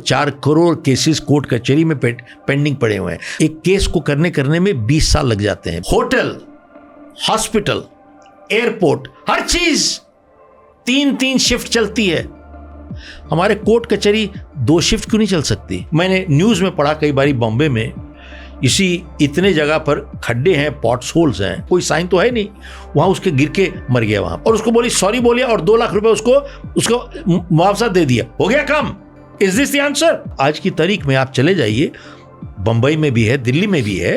4 crore cases court कचहरी में pending पड़े हुए हैं। एक केस को करने में 20 साल लग जाते हैं। होटल, हॉस्पिटल, एयरपोर्ट, हर चीज 3 शिफ्ट चलती है। हमारे कोर्ट कचहरी 2 शिफ्ट क्यों नहीं चल सकती? मैंने न्यूज में पढ़ा कई बारी, बॉम्बे में इतने जगह पर खड्डे हैं, पॉट्स होल्स हैं, कोई साइन तो है नहीं, वहां उसके गिर के मर गया वहां, और उसको बोली सॉरी बोलिए और 2 लाख रुपए उसको मुआवजा दे दिया, हो गया काम। Is this the answer? आज की तारीख में आप चले जाइए, बंबई में भी है, दिल्ली में भी है,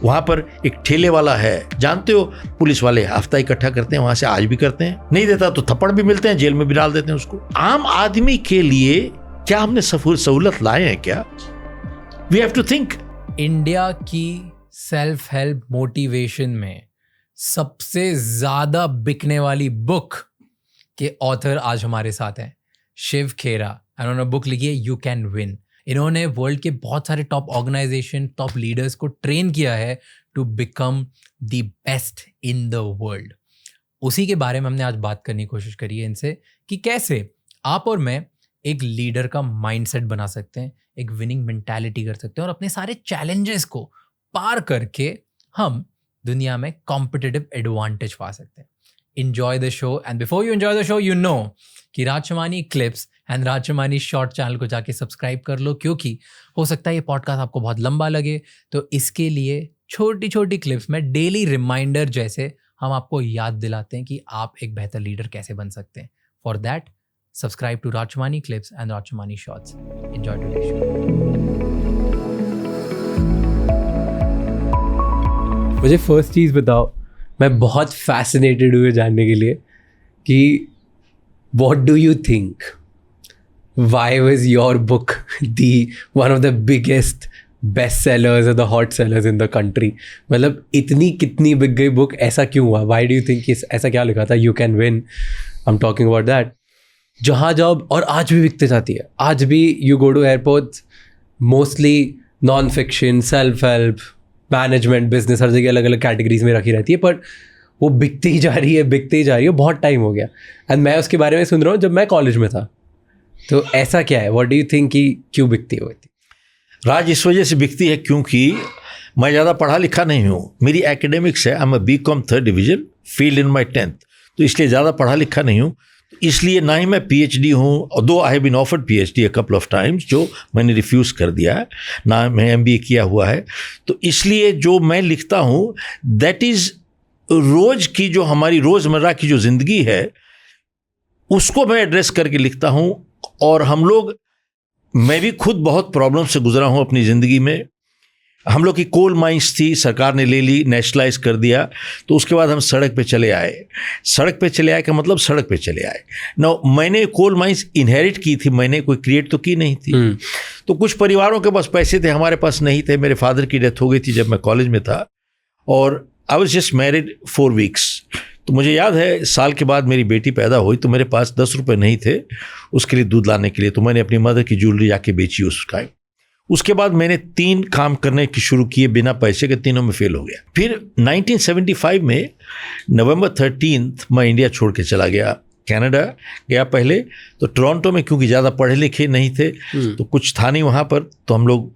वहां पर एक ठेले वाला है, जानते हो, पुलिस वाले हफ्ता इकट्ठा करते हैं, वहां से आज भी करते हैं, नहीं देता तो थप्पड़ भी मिलते हैं, जेल में भी डाल देते हैं उसको। आम आदमी के लिए क्या हमने सहूलत लाए हैं क्या? We have to think. India की सेल्फ हेल्प मोटिवेशन में सबसे ज्यादा बिकने वाली बुक के ऑथर आज हमारे साथ हैं, शिव खेरा। इन्होंने बुक लिखी है यू कैन विन। इन्होंने वर्ल्ड के बहुत सारे टॉप ऑर्गेनाइजेशन, टॉप लीडर्स को ट्रेन किया है to become the best in the world. उसी के बारे में हमने आज बात करने की कोशिश करी है इनसे कि कैसे आप और मैं एक लीडर का माइंडसेट बना सकते हैं, एक विनिंग मेंटालिटी कर सकते हैं और अपने सारे चैलेंजेस को पार करके हम दुनिया में कॉम्पिटिटिव एडवांटेज पा सकते हैं। Enjoy the show, and before you enjoy the show, you know कि राजशमानी क्लिप्स एंड राजशमानी शॉर्ट चैनल को जाके सब्सक्राइब कर लो, क्योंकि हो सकता है ये पॉडकास्ट आपको बहुत लंबा लगे, तो इसके लिए छोटी छोटी क्लिप्स में डेली रिमाइंडर जैसे हम आपको याद दिलाते हैं कि आप एक बेहतर लीडर कैसे बन सकते हैं। For that subscribe to Raj Shamani clips and Raj Shamani shorts. Enjoy today's show. मुझे फर्स्ट चीज़ बताओ, मैं बहुत फैसिनेटेड हुए जानने के लिए कि what do you think, why was your book the one of the biggest best sellers और the hot sellers in the country? मतलब इतनी कितनी बिक गई बुक, ऐसा क्यों हुआ? व्हाई डू यू थिंक ऐसा क्या लिखा था? You can win, I am talking about that. जहाँ जाओ और आज भी बिकते जाती है, आज भी you go to airport, mostly non fiction, self help, management, business, हर जगह अलग अलग कैटेगरीज में रखी रहती है, पर वो बिकती ही जा रही है, बहुत टाइम हो गया। एंड मैं उसके बारे में सुन रहा हूँ जब मैं कॉलेज में था। तो ऐसा क्या है, व्हाट डू यू थिंक कि क्यों बिकती है? राज, इस वजह से बिकती है क्योंकि मैं ज़्यादा पढ़ा लिखा नहीं हूँ। मेरी एकेडमिक्स है, I am BCom 3rd division, failed in my 10th, तो इसलिए ज़्यादा पढ़ा लिखा नहीं हूँ। इसलिए ना ही मैं PhD हूँ, दो I have been offered PhD a couple of times, जो मैंने रिफ्यूज़ कर दिया है, ना मैं MBA किया हुआ है। तो इसलिए जो मैं लिखता हूँ दैट इज़ रोज़ की, जो हमारी रोज़मर्रा की जो ज़िंदगी है उसको मैं एड्रेस करके लिखता हूँ। और हम लोग, मैं भी खुद बहुत प्रॉब्लम से गुजरा हूँ अपनी ज़िंदगी में। हम लोग की कोल माइंस थी, सरकार ने ले ली, नेशनलाइज कर दिया, तो उसके बाद हम सड़क पे चले आए। सड़क पे चले आए का मतलब सड़क पे चले आए ना। मैंने कोल माइंस इनहेरिट की थी, मैंने कोई क्रिएट तो की नहीं थी। तो कुछ परिवारों के पास पैसे थे, हमारे पास नहीं थे। मेरे फादर की डेथ हो गई थी जब मैं कॉलेज में था, और I was just married 4 weeks. तो मुझे याद है साल के बाद मेरी बेटी पैदा हुई, तो मेरे पास 10 रुपये नहीं थे उसके लिए, दूध लाने के लिए। तो मैंने अपनी मदर की ज्वेलरी जाके बेची उसका। उसके बाद मैंने 3 काम करने की शुरू किए बिना पैसे के, तीनों में फेल हो गया। फिर 1975 में नवंबर 13 मैं इंडिया छोड़ के चला गया, कनाडा गया पहले। तो टोरंटो में, क्योंकि ज़्यादा पढ़े लिखे नहीं थे तो कुछ था नहीं वहाँ पर, तो हम लोग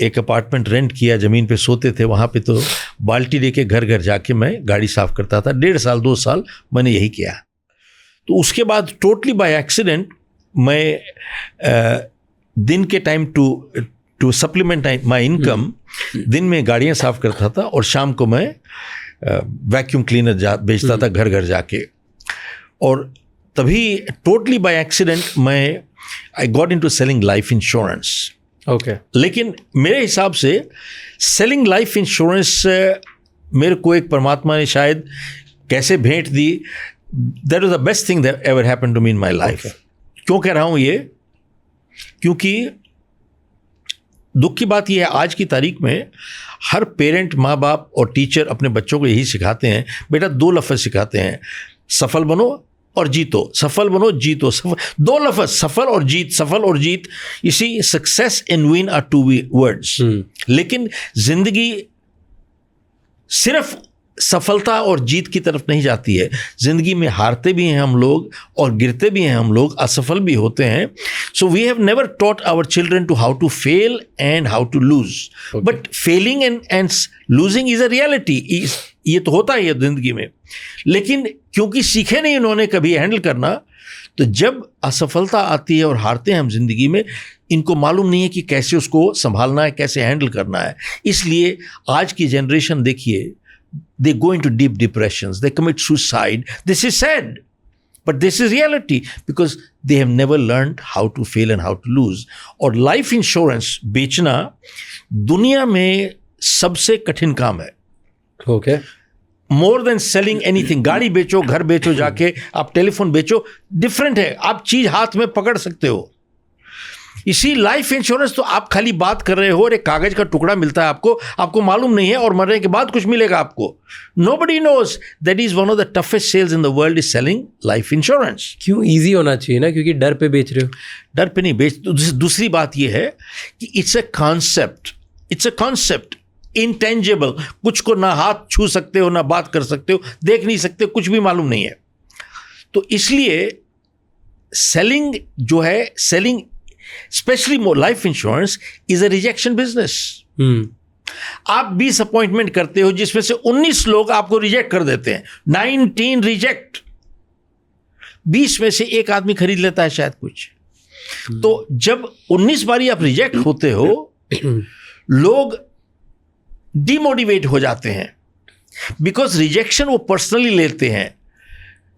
एक अपार्टमेंट रेंट किया, ज़मीन पे सोते थे वहाँ पे। तो बाल्टी लेके घर घर जाके मैं गाड़ी साफ़ करता था। 1.5 साल 2 साल मैंने यही किया। तो उसके बाद टोटली बाय एक्सीडेंट मैं दिन के time to supplement my income, दिन में गाड़ियाँ साफ़ करता था और शाम को मैं वैक्यूम क्लीनर बेचता था घर घर जाके। और तभी totally by accident I got into selling life insurance. Okay. लेकिन मेरे हिसाब से सेलिंग लाइफ इंश्योरेंस मेरे को एक परमात्मा ने शायद कैसे भेंट दी। That was the best thing that ever happened to me in my life. क्यों कह रहा हूँ ये? क्योंकि दुख की बात यह है, आज की तारीख में हर पेरेंट, माँ बाप और टीचर अपने बच्चों को यही सिखाते हैं, बेटा 2 लफ्ज़ सिखाते हैं, सफल बनो और जीतो। सफल बनो, जीतो। 2 लफ्ज़, सफल और जीत, सफल और जीत। इसी success and win are 2 words. लेकिन जिंदगी सिर्फ सफलता और जीत की तरफ नहीं जाती है। जिंदगी में हारते भी हैं हम लोग और गिरते भी हैं हम लोग, असफल भी होते हैं। So we have never taught our children to how to fail and how to lose, but failing and losing is a reality. ये तो होता ही है जिंदगी में, लेकिन क्योंकि सीखे नहीं उन्होंने कभी हैंडल करना, तो जब असफलता आती है और हारते हैं हम जिंदगी में, इनको मालूम नहीं है कि कैसे उसको संभालना है, कैसे हैंडल करना है। इसलिए आज की जनरेशन देखिए, they go into deep depressions, they commit suicide. This is sad, but this is reality because they have never learned how to fail and how to lose. और लाइफ इंश्योरेंस बेचना दुनिया में सबसे कठिन काम है। Okay. More than selling anything. गाड़ी बेचो, घर बेचो, जाके आप टेलीफोन बेचो, डिफरेंट है। आप चीज हाथ में पकड़ सकते हो। इसी लाइफ इंश्योरेंस तो आप खाली बात कर रहे हो और एक कागज का टुकड़ा मिलता है आपको मालूम नहीं है और मरने के बाद कुछ मिलेगा आपको। Nobody knows. That is one of the toughest sales in the world is selling life insurance. क्यों इजी होना चाहिए ना, क्योंकि डर पे बेच रहे हो। डर पे नहीं बेच। दूसरी बात यह है कि इट्स अ कॉन्सेप्ट इंटेंजिबल। कुछ को ना हाथ छू सकते हो, ना बात कर सकते हो, देख नहीं सकते, कुछ भी मालूम नहीं है। तो इसलिए सेलिंग जो है, selling specially life insurance is a rejection business. आप 20 अपॉइंटमेंट करते हो जिसमें से 19 लोग आपको रिजेक्ट कर देते हैं। 19 रिजेक्ट। 20 में से एक आदमी खरीद लेता है शायद कुछ। तो जब 19 बारी आप रिजेक्ट होते हो, लोग डिमोटिवेट हो जाते हैं, बिकॉज रिजेक्शन वो पर्सनली लेते हैं,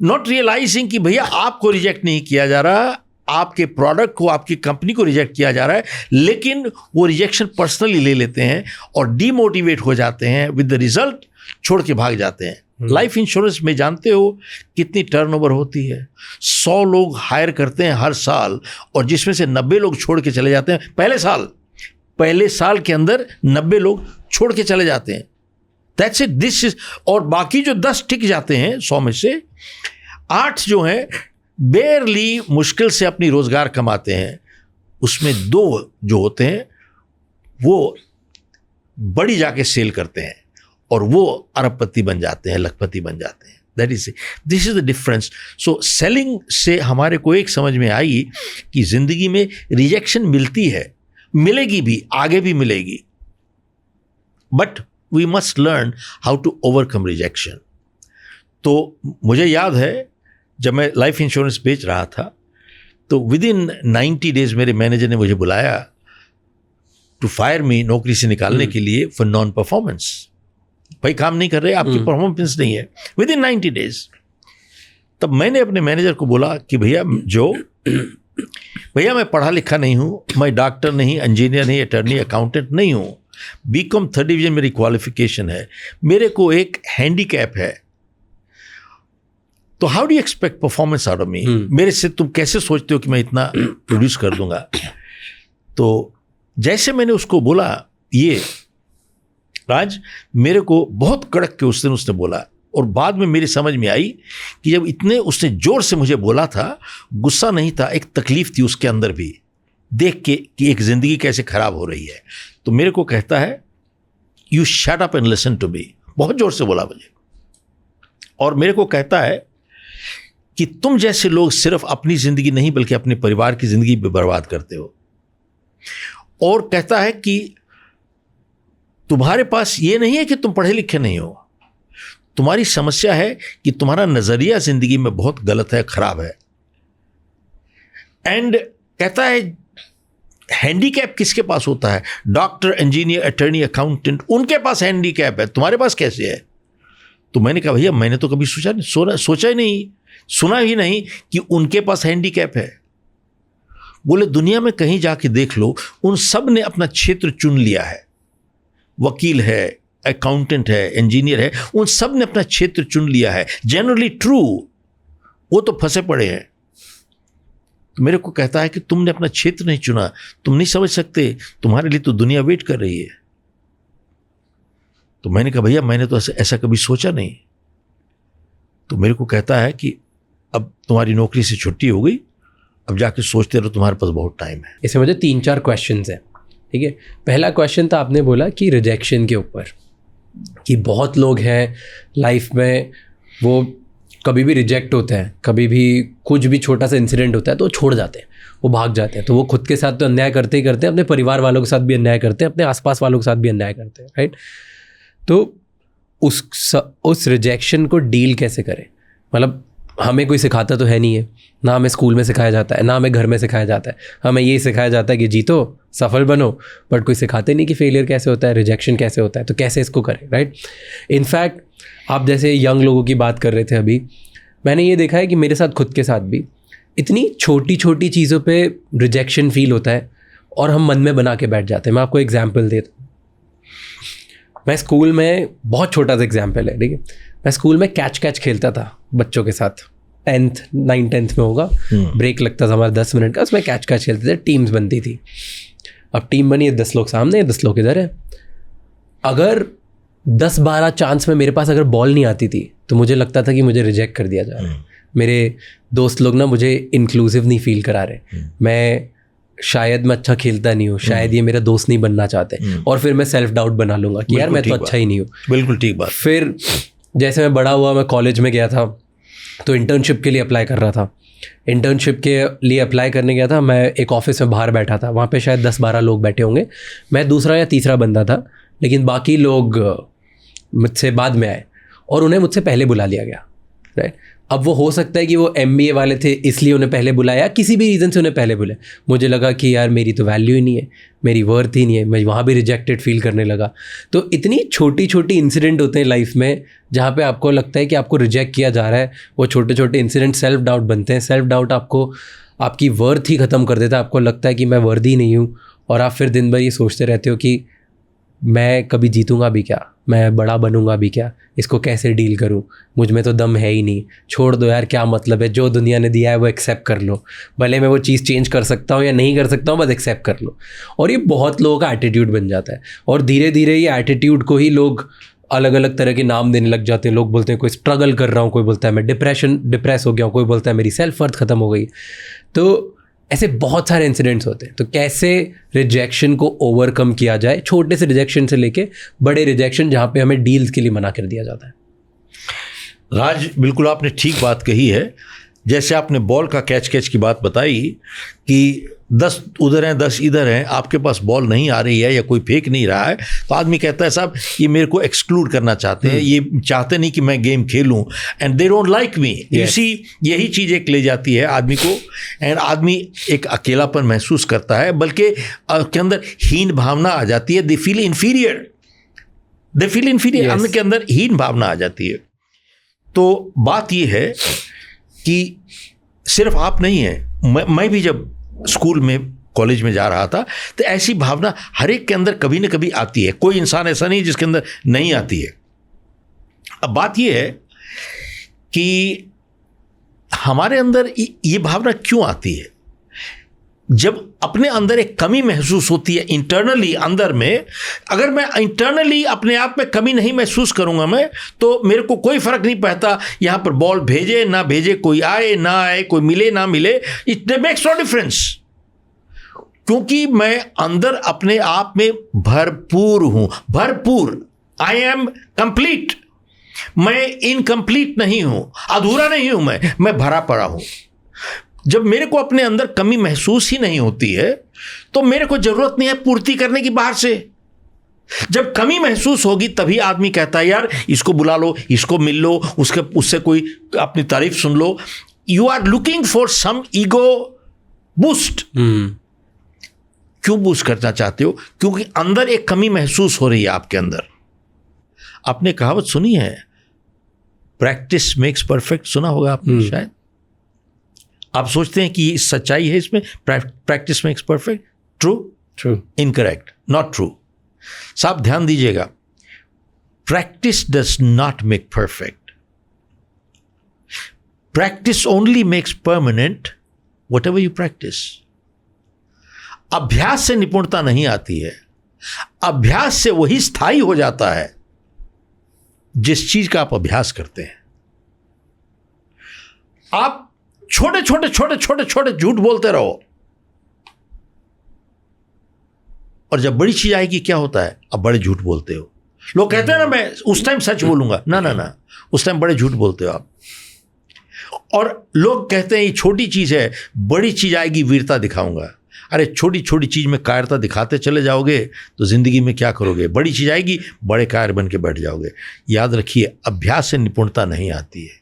नॉट रियलाइजिंग कि भैया आपको रिजेक्ट नहीं किया जा रहा, आपके प्रोडक्ट को, आपकी कंपनी को रिजेक्ट किया जा रहा है, लेकिन वो रिजेक्शन पर्सनली ले लेते हैं और डीमोटिवेट हो जाते हैं, विद द रिजल्ट छोड़ के भाग जाते हैं। लाइफ इंश्योरेंस में जानते हो कितनी टर्नओवर होती है? 100 लोग हायर करते हैं हर साल और जिसमें से 90 लोग छोड़ के चले जाते हैं पहले साल के अंदर 90 लोग छोड़ के चले जाते हैं। That's it, this is. और बाकी जो 10 टिक जाते हैं 100 में से 8 जो हैं बेरली मुश्किल से अपनी रोजगार कमाते हैं। उसमें 2 जो होते हैं वो बड़ी जाके सेल करते हैं और वो अरबपति बन जाते हैं, लखपति बन जाते हैं। That is this is the difference. So selling से हमारे को एक समझ में आई कि जिंदगी में रिजेक्शन मिलती है, मिलेगी भी, आगे भी मिलेगी, but we must learn how to overcome rejection. तो मुझे याद है जब मैं लाइफ इंश्योरेंस बेच रहा था तो विद इन 90 डेज मेरे मैनेजर ने मुझे बुलाया टू फायर मी, नौकरी से निकालने के लिए, फॉर नॉन परफॉर्मेंस। भाई काम नहीं कर रहे, आपकी परफॉर्मेंस नहीं है, विद इन 90 डेज। तब मैंने अपने मैनेजर को बोला कि भैया मैं पढ़ा लिखा नहीं हूँ, मैं डॉक्टर नहीं, इंजीनियर नहीं, अटर्नी, अकाउंटेंट नहीं हूँ, बीकॉम 3rd डिवीजन मेरी क्वालिफिकेशन है, मेरे को एक हैंडीकैप है, तो how do you expect performance out of me? मेरे से तुम कैसे सोचते हो कि मैं इतना प्रोड्यूस कर दूंगा? तो जैसे मैंने उसको बोला ये, राज मेरे को बहुत कड़क के उस दिन उसने बोला, और बाद में मेरी समझ में आई कि जब इतने उसने जोर से मुझे बोला था, गुस्सा नहीं था, एक तकलीफ थी उसके अंदर भी, देख के कि एक जिंदगी कैसे खराब हो रही है। तो मेरे को कहता है you shut up and listen to me, बहुत जोर से बोला मुझे, और मेरे को कहता है कि तुम जैसे लोग सिर्फ अपनी जिंदगी नहीं बल्कि अपने परिवार की जिंदगी भी बर्बाद करते हो। और कहता है कि तुम्हारे पास ये नहीं है कि तुम पढ़े लिखे नहीं हो, तुम्हारी समस्या है कि तुम्हारा नजरिया जिंदगी में बहुत गलत है, खराब है। एंड कहता है हैंडीकैप किसके पास होता है? डॉक्टर, इंजीनियर, अटर्नी, अकाउंटेंट, उनके पास हैंडीकैप है, तुम्हारे पास कैसे है? तो मैंने कहा भैया मैंने तो कभी सोचा ही नहीं, सुना ही नहीं कि उनके पास हैंडीकैप है। बोले दुनिया में कहीं जाके देख लो, उन सब ने अपना क्षेत्र चुन लिया है, वकील है, अकाउंटेंट है, इंजीनियर है, उन सब ने अपना क्षेत्र चुन लिया है। जनरली ट्रू, वो तो फंसे पड़े हैं। तो मेरे को कहता है कि तुमने अपना क्षेत्र नहीं चुना, तुम नहीं समझ सकते, तुम्हारे लिए तो दुनिया वेट कर रही है। तो मैंने कहा भैया मैंने तो ऐसा कभी सोचा नहीं। तो मेरे को कहता है कि अब तुम्हारी नौकरी से छुट्टी हो गई, अब जाके सोचते रहो, तुम्हारे पास बहुत टाइम है। इसमें मुझे 3-4 क्वेश्चंस हैं, ठीक है। पहला क्वेश्चन था, आपने बोला कि रिजेक्शन के ऊपर, कि बहुत लोग हैं लाइफ में, वो कभी भी रिजेक्ट होते हैं, कभी भी कुछ भी छोटा सा इंसिडेंट होता है तो वो छोड़ जाते हैं, वो भाग जाते हैं। तो वो खुद के साथ तो अन्याय करते ही करते हैं, अपने परिवार वालों के साथ भी अन्याय करते हैं, अपने आसपास वालों के साथ भी अन्याय करते हैं, राइट। तो उस रिजेक्शन को डील कैसे करें? मतलब हमें कोई सिखाता तो है नहीं है, ना हमें स्कूल में सिखाया जाता है, ना हमें घर में सिखाया जाता है। हमें ये सिखाया जाता है कि जीतो, सफल बनो, बट कोई सिखाते नहीं कि फेलियर कैसे होता है, रिजेक्शन कैसे होता है, तो कैसे इसको करें, राइट। इनफैक्ट आप जैसे यंग लोगों की बात कर रहे थे अभी, मैंने ये देखा है कि मेरे साथ खुद के साथ भी इतनी छोटी छोटी चीज़ों पे रिजेक्शन फील होता है और हम मन में बना के बैठ जाते हैं। मैं आपको एग्जाम्पल देता हूँ। मैं स्कूल में, बहुत छोटा सा एग्जाम्पल है, ठीक है, मैं स्कूल में कैच खेलता था बच्चों के साथ, 9th-10th में होगा, ब्रेक लगता था हमारा 10 मिनट का, उसमें कैच खेलते थे, टीम्स बनती थी। अब टीम बनी है, 10 लोग सामने, 10 लोग इधर है। अगर 10-12 चांस में मेरे पास अगर बॉल नहीं आती थी तो मुझे लगता था कि मुझे रिजेक्ट कर दिया जा रहा है। मेरे दोस्त लोग ना मुझे इंक्लूसिव नहीं फील करा रहे, मैं शायद मैं अच्छा खेलता नहीं हूँ, शायद ये मेरा दोस्त नहीं बनना चाहते, और फिर मैं सेल्फ डाउट बना लूँगा कि यार मैं तो अच्छा ही नहीं हूँ। बिल्कुल ठीक बात। फिर जैसे मैं बड़ा हुआ, मैं कॉलेज में गया था तो इंटर्नशिप के लिए अप्लाई कर रहा था। इंटर्नशिप के लिए अप्लाई करने गया था, मैं एक ऑफिस में बाहर बैठा था, वहाँ पे शायद 10-12 लोग बैठे होंगे, मैं दूसरा या तीसरा बंदा था, लेकिन बाकी लोग मुझसे बाद में आए और उन्हें मुझसे पहले बुला लिया गया, राइट। अब वो हो सकता है कि वो MBA वाले थे इसलिए उन्हें पहले बुलाया, किसी भी रीज़न से उन्हें पहले बुलाया। मुझे लगा कि यार मेरी तो वैल्यू ही नहीं है, मेरी वर्थ ही नहीं है, मैं वहाँ भी रिजेक्टेड फील करने लगा। तो इतनी छोटी छोटी इंसिडेंट होते हैं लाइफ में जहाँ पे आपको लगता है कि आपको रिजेक्ट किया जा रहा है, वो छोटे छोटे इंसिडेंट सेल्फ डाउट बनते हैं। सेल्फ डाउट आपको आपकी वर्थ ही ख़त्म कर देता है, आपको लगता है कि मैं वर्दी नहीं हूँ, और आप फिर दिन भर ये सोचते रहते हो कि मैं कभी जीतूंगा भी क्या, मैं बड़ा बनूंगा भी क्या, इसको कैसे डील करूं, मुझ में तो दम है ही नहीं, छोड़ दो यार, क्या मतलब है, जो दुनिया ने दिया है वो एक्सेप्ट कर लो, भले मैं वो चीज़ चेंज कर सकता हूं या नहीं कर सकता हूं, बस एक्सेप्ट कर लो। और ये बहुत लोगों का एटीट्यूड बन जाता है, और धीरे धीरे ये एटीट्यूड को ही लोग अलग अलग तरह के नाम देने लग जाते हैं। लोग बोलते हैं कोई स्ट्रगल कर रहा हूँ, कोई बोलता है मैं डिप्रेस हो गया हूँ, कोई बोलता है मेरी सेल्फ वर्थ ख़त्म हो गई। तो ऐसे बहुत सारे इंसिडेंट्स होते हैं। तो कैसे रिजेक्शन को ओवरकम किया जाए, छोटे से रिजेक्शन से लेके बड़े रिजेक्शन जहाँ पे हमें डील्स के लिए मना कर दिया जाता है। राज, बिल्कुल आपने ठीक बात कही है। जैसे आपने बॉल का कैच की बात बताई कि 10 उधर हैं 10 इधर हैं, आपके पास बॉल नहीं आ रही है या कोई फेंक नहीं रहा है, तो आदमी कहता है साहब ये मेरे को एक्सक्लूड करना चाहते हैं, ये चाहते नहीं कि मैं गेम खेलूं, and they don't like me. यही चीज़ एक ले जाती है आदमी को, एंड आदमी एक अकेलापन महसूस करता है, बल्कि के अंदर हीन भावना आ जाती है। दे फील इन्फीरियर, अंदर के अंदर हीन भावना आ जाती है। तो बात ये है कि सिर्फ आप नहीं हैं, मैं भी जब स्कूल में कॉलेज में जा रहा था तो ऐसी भावना हर एक के अंदर कभी न कभी आती है, कोई इंसान ऐसा नहीं जिसके अंदर नहीं आती है। अब बात यह है कि हमारे अंदर ये भावना क्यों आती है? जब अपने अंदर एक कमी महसूस होती है इंटरनली अंदर में, अगर मैं इंटरनली अपने आप में कमी नहीं महसूस करूंगा मैं, तो मेरे को कोई फर्क नहीं पड़ता यहाँ पर बॉल भेजे ना भेजे, कोई आए ना आए, कोई मिले ना मिले, इट मेक्स नो डिफरेंस, क्योंकि मैं अंदर अपने आप में भरपूर हूं, भरपूर, आई एम कंप्लीट। मैं इनकम्प्लीट नहीं हूं, अधूरा नहीं हूं, मैं भरा पड़ा हूं। जब मेरे को अपने अंदर कमी महसूस ही नहीं होती है तो मेरे को जरूरत नहीं है पूर्ति करने की बाहर से। जब कमी महसूस होगी तभी आदमी कहता है यार इसको बुला लो, इसको मिल लो, उससे कोई अपनी तारीफ सुन लो। You are looking for some ego boost. क्यों बूस्ट करना चाहते हो? क्योंकि अंदर एक कमी महसूस हो रही है आपके अंदर। आपने कहावत सुनी है, प्रैक्टिस मेक्स परफेक्ट, सुना होगा आपने शायद। आप सोचते हैं कि सच्चाई है इसमें, practice makes perfect? True, incorrect, not true. साहब ध्यान दीजिएगा, practice does not make perfect, practice only makes permanent what ever you practice. अभ्यास से निपुणता नहीं आती है, अभ्यास से वही स्थायी हो जाता है जिस चीज का आप अभ्यास करते हैं। आप छोटे छोटे झूठ बोलते रहो, और जब बड़ी चीज आएगी क्या होता है? आप बड़े झूठ बोलते हो। लोग कहते हैं ना मैं उस टाइम सच बोलूंगा, ना ना ना, उस टाइम बड़े झूठ बोलते हो आप। और लोग कहते हैं ये छोटी चीज है, बड़ी चीज आएगी वीरता दिखाऊंगा। अरे छोटी छोटी चीज में कायरता दिखाते चले जाओगे तो जिंदगी में क्या करोगे? बड़ी चीज आएगी, बड़े कायर बन के बैठ जाओगे। याद रखिए, अभ्यास से निपुणता नहीं आती है,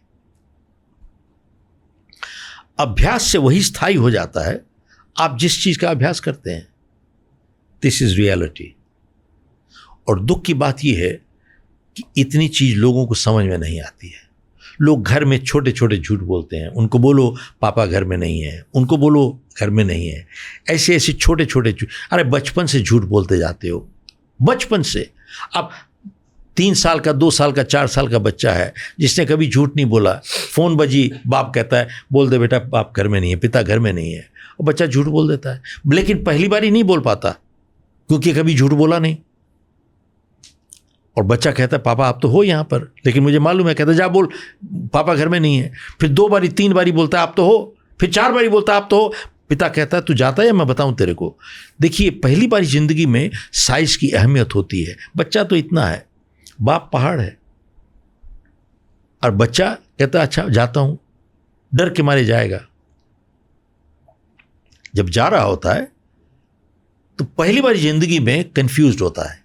अभ्यास से वही स्थायी हो जाता है आप जिस चीज का अभ्यास करते हैं। This is reality. और दुख की बात यह है कि इतनी चीज लोगों को समझ में नहीं आती है। लोग घर में छोटे छोटे झूठ बोलते हैं, उनको बोलो पापा घर में नहीं है, उनको बोलो घर में नहीं है, ऐसे ऐसे छोटे छोटे झूठ। अरे बचपन से झूठ बोलते जाते हो, बचपन से। अब 3 साल का, 2 साल का, 4 साल का बच्चा है जिसने कभी झूठ नहीं बोला, फ़ोन बजी, बाप कहता है बोल दे बेटा बाप घर में नहीं है, पिता घर में नहीं है, और बच्चा झूठ बोल देता है। लेकिन पहली बार ही नहीं बोल पाता क्योंकि कभी झूठ बोला नहीं। और बच्चा कहता है पापा आप तो हो यहाँ पर, लेकिन मुझे मालूम है। कहता जा बोल पापा घर में नहीं है। फिर 2 बारी 3 बारी बोलता है आप तो हो, फिर 4 बारी बोलता है आप तो हो। पिता कहता है तू जाता है या मैं बताऊं तेरे को। देखिए, पहली बारी जिंदगी में साइज की अहमियत होती है। बच्चा तो इतना है, बाप पहाड़ है। और बच्चा कहता है अच्छा जाता हूं, डर के मारे जाएगा। जब जा रहा होता है तो पहली बार जिंदगी में कंफ्यूज्ड होता है,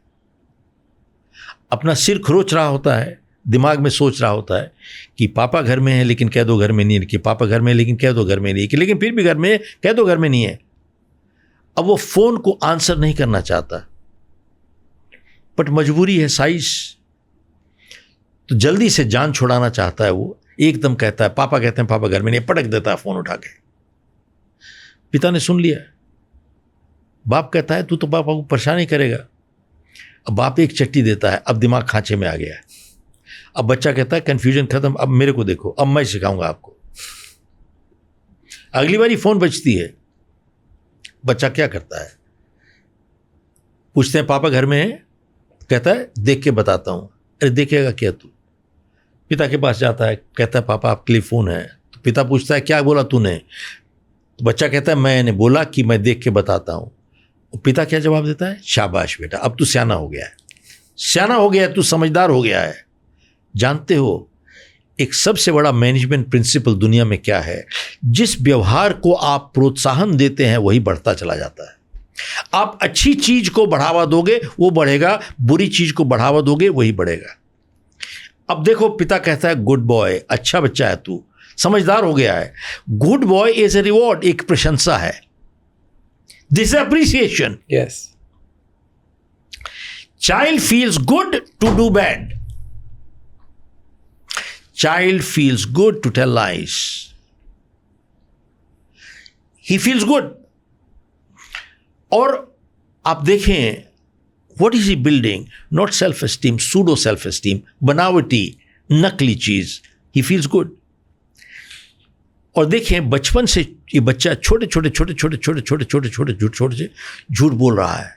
अपना सिर खरोच रहा होता है, दिमाग में सोच रहा होता है कि पापा घर में है लेकिन कह दो घर में नहीं है, कि पापा घर में है लेकिन कह दो घर में नहीं है, कि लेकिन फिर भी घर में है, कह दो घर में नहीं है। अब वो फोन को आंसर नहीं करना चाहता, बट मजबूरी है, साइज तो जल्दी से जान छुड़ाना चाहता है। वो एकदम कहता है पापा, कहते हैं पापा घर में नहीं, पटक देता है फोन उठा के। पिता ने सुन लिया, बाप कहता है तू तो पापा को परेशान ही करेगा। अब बाप एक चट्टी देता है, अब दिमाग खांचे में आ गया है। अब बच्चा कहता है कंफ्यूजन खत्म, अब मेरे को देखो, अब मैं सिखाऊंगा आपको। अगली बारी फोन बजती है, बच्चा क्या करता है, पूछते हैं पापा घर में है, कहता है देख के बताता हूं। अरे देखेगा क्या तू? पिता के पास जाता है, कहता है पापा आपके लिए फोन है। तो पिता पूछता है क्या बोला तूने? तो बच्चा कहता है मैंने बोला कि मैं देख के बताता हूं। पिता क्या जवाब देता है? शाबाश बेटा, अब तू सियाना हो गया है, सियाना हो गया है, तू समझदार हो गया है। जानते हो एक सबसे बड़ा मैनेजमेंट प्रिंसिपल दुनिया में क्या है? जिस व्यवहार को आप प्रोत्साहन देते हैं वही बढ़ता चला जाता है। आप अच्छी चीज को बढ़ावा दोगे वो बढ़ेगा, बुरी चीज को बढ़ावा दोगे वही बढ़ेगा। अब देखो, पिता कहता है गुड बॉय, अच्छा बच्चा है तू, समझदार हो गया है। Good boy is a reward, एक प्रशंसा है। This is appreciation. Yes. Child feels good to do bad. Child feels good to tell lies. He feels good. और आप देखें, what is he building? Not self-esteem, pseudo self-esteem, बनावटी, नकली चीज. He feels good. और देखें बचपन से ये बच्चा छोटे छोटे छोटे छोटे छोटे छोटे छोटे छोटे झूठ छोटे से झूठ बोल रहा है।